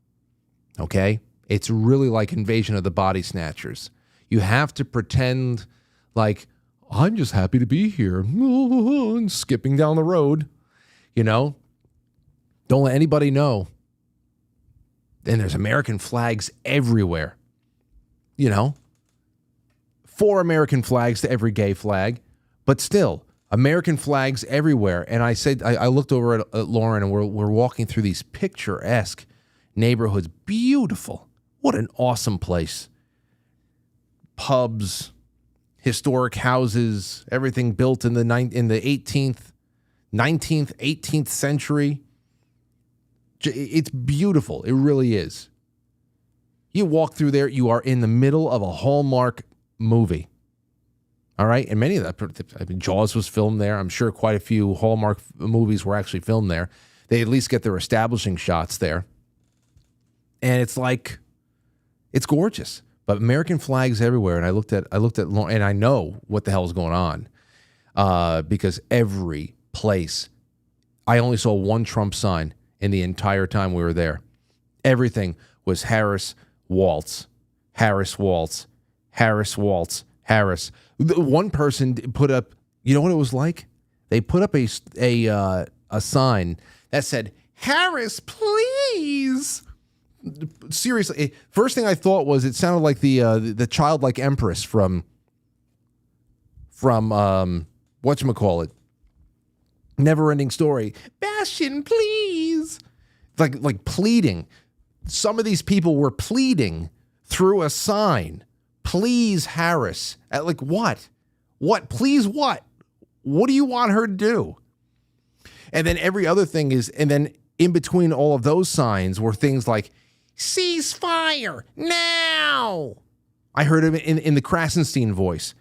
Okay? It's really like Invasion of the Body Snatchers. You have to pretend like, I'm just happy to be here, and skipping down the road, Don't let anybody know. And there's American flags everywhere, 4 American flags to every gay flag, but still, American flags everywhere. And I said, I looked over at Lauren, and we're walking through these picturesque neighborhoods. Beautiful. What an awesome place. Pubs, historic houses, everything built in the 18th, 19th, 18th century. It's beautiful. It really is. You walk through there, you are in the middle of a Hallmark movie. All right? And many of that, Jaws was filmed there. I'm sure quite a few Hallmark movies were actually filmed there. They at least get their establishing shots there. And it's like, it's gorgeous. But American flags everywhere. And I looked at Lauren, and I know what the hell is going on. Because every place, I only saw one Trump sign in the entire time we were there. Everything was Harris Waltz, Harris Waltz, Harris Waltz, Harris. One person put up, you know what it was like? They put up a sign that said, Harris, please. Seriously, first thing I thought was it sounded like the childlike empress from whatchamacallit, Never-Ending Story. Bastion, please. Like pleading. Some of these people were pleading through a sign. Please, Harris. Like what? What? Please what? What do you want her to do? And then every other thing is, and then in between all of those signs were things like, ceasefire now. I heard him in the Krasenstein voice.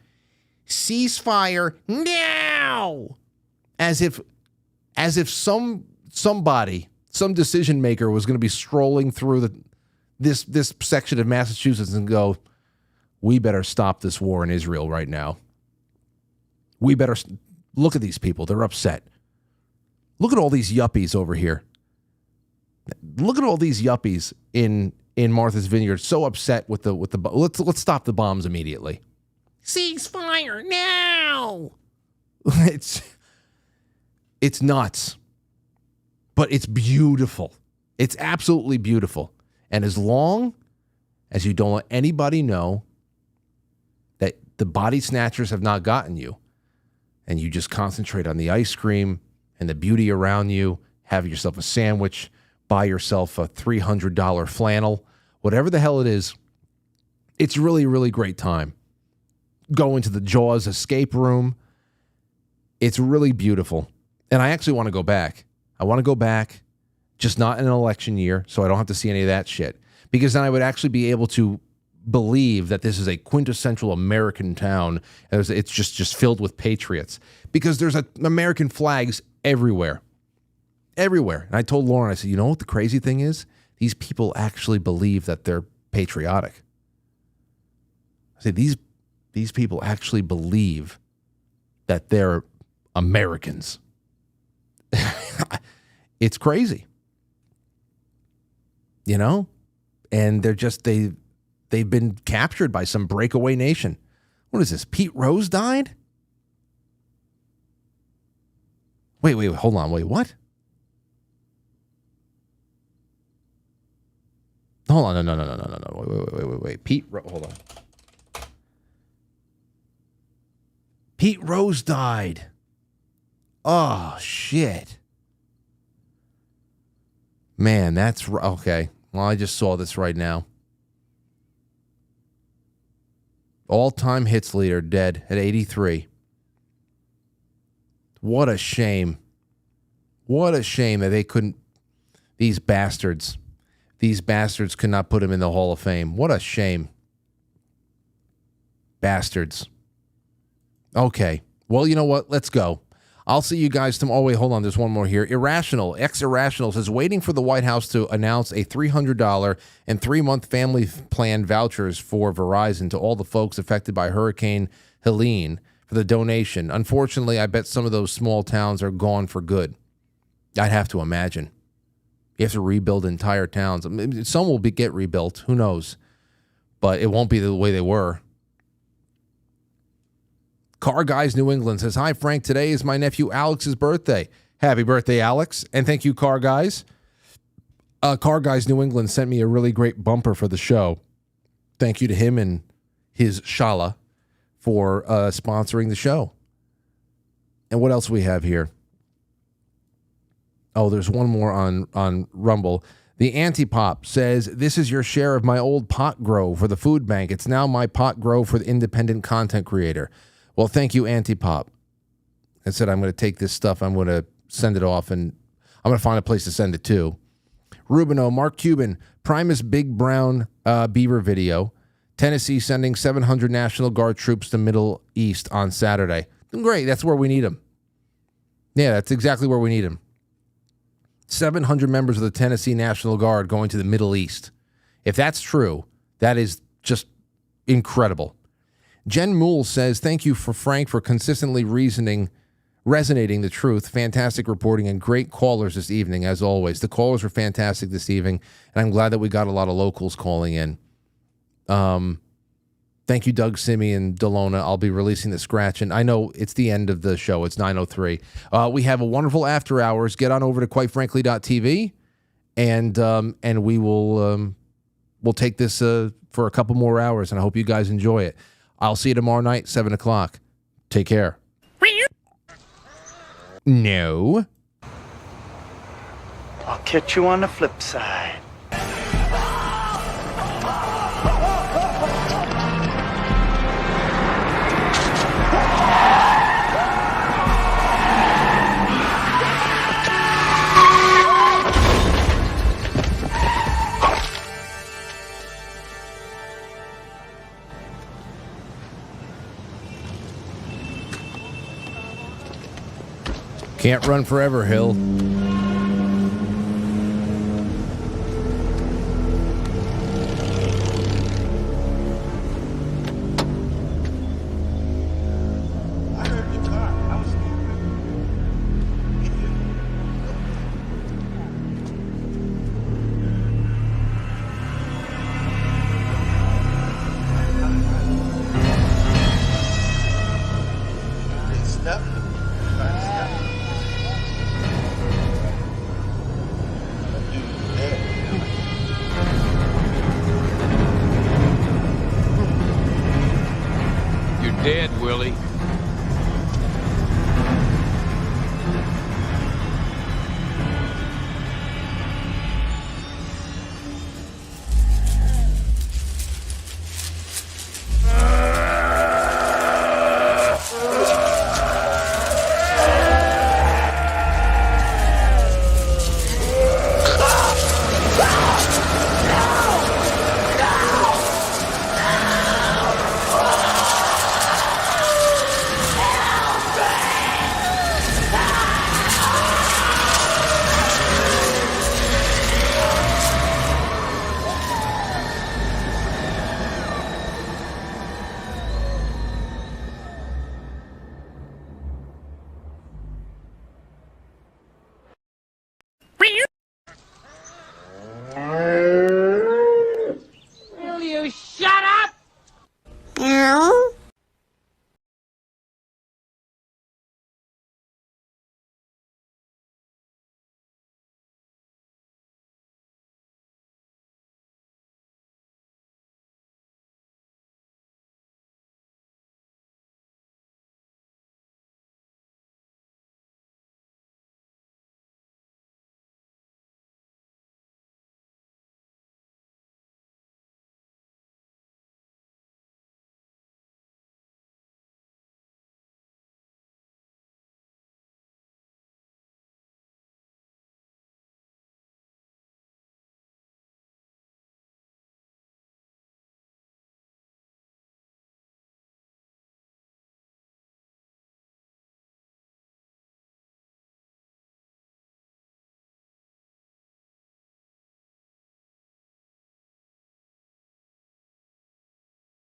Ceasefire now. As if somebody, some decision maker was going to be strolling through this section of Massachusetts and go, we better stop this war in Israel right now. We better look at these people. They're upset. Look at all these yuppies over here. Look at all these yuppies in Martha's Vineyard, so upset with the let's stop the bombs immediately. Ceasefire now. It's nuts, but it's beautiful. It's absolutely beautiful. And as long as you don't let anybody know that the body snatchers have not gotten you, and you just concentrate on the ice cream and the beauty around you, have yourself a sandwich, buy yourself a $300 flannel, whatever the hell it is, it's really, really great time. Go into the Jaws escape room. It's really beautiful. And I actually want to go back. I want to go back, just not in an election year, so I don't have to see any of that shit. Because then I would actually be able to believe that this is a quintessential American town. It's just filled with patriots because there's American flags everywhere. Everywhere. And I told Lauren, I said, you know what the crazy thing is? These people actually believe that they're patriotic. I said, these people actually believe that they're Americans. It's crazy. You know? And they're just, they've been captured by some breakaway nation. What is this? Pete Rose died? Wait, hold on. Wait, what? Hold on, no. Wait. Hold on. Pete Rose died. Oh, shit. Man, that's okay. Well, I just saw this right now. All-time hits leader dead at 83. What a shame. What a shame that they couldn't, these bastards could not put him in the Hall of Fame. What a shame. Bastards. Okay. Well, you know what? Let's go. I'll see you guys tomorrow. Oh, wait, hold on. There's one more here. Irrational, ex-Irrational says, waiting for the White House to announce a $300 and 3-month family plan vouchers for Verizon to all the folks affected by Hurricane Helene for the donation. Unfortunately, I bet some of those small towns are gone for good. I'd have to imagine. You have to rebuild entire towns. Some will get rebuilt. Who knows? But it won't be the way they were. Car Guys New England says, hi, Frank. Today is my nephew Alex's birthday. Happy birthday, Alex. And thank you, Car Guys. Car Guys New England sent me a really great bumper for the show. Thank you to him and his Shala for sponsoring the show. And what else we have here? Oh, there's one more on Rumble. The Antipop says, this is your share of my old pot grow for the food bank. It's now my pot grow for the independent content creator. Well, thank you, Antipop. I said, I'm going to take this stuff. I'm going to send it off, and I'm going to find a place to send it to. Rubino, Mark Cuban, Primus Big Brown Beaver video. Tennessee sending 700 National Guard troops to Middle East on Saturday. Great. That's where we need them. Yeah, that's exactly where we need them. 700 members of the Tennessee National Guard going to the Middle East. If that's true, that is just incredible. Jen Moole says, thank you for Frank for consistently resonating the truth. Fantastic reporting and great callers this evening, as always. The callers were fantastic this evening, and I'm glad that we got a lot of locals calling in. Thank you, Doug Simi and Delona. I'll be releasing the scratch, and I know it's the end of the show. It's 9:03. We have a wonderful after hours. Get on over to quitefrankly.tv, and we will we'll take this for a couple more hours, and I hope you guys enjoy it. I'll see you tomorrow night, 7 o'clock. Take care. No. I'll catch you on the flip side. Can't run forever, Hill. Dead, Willie.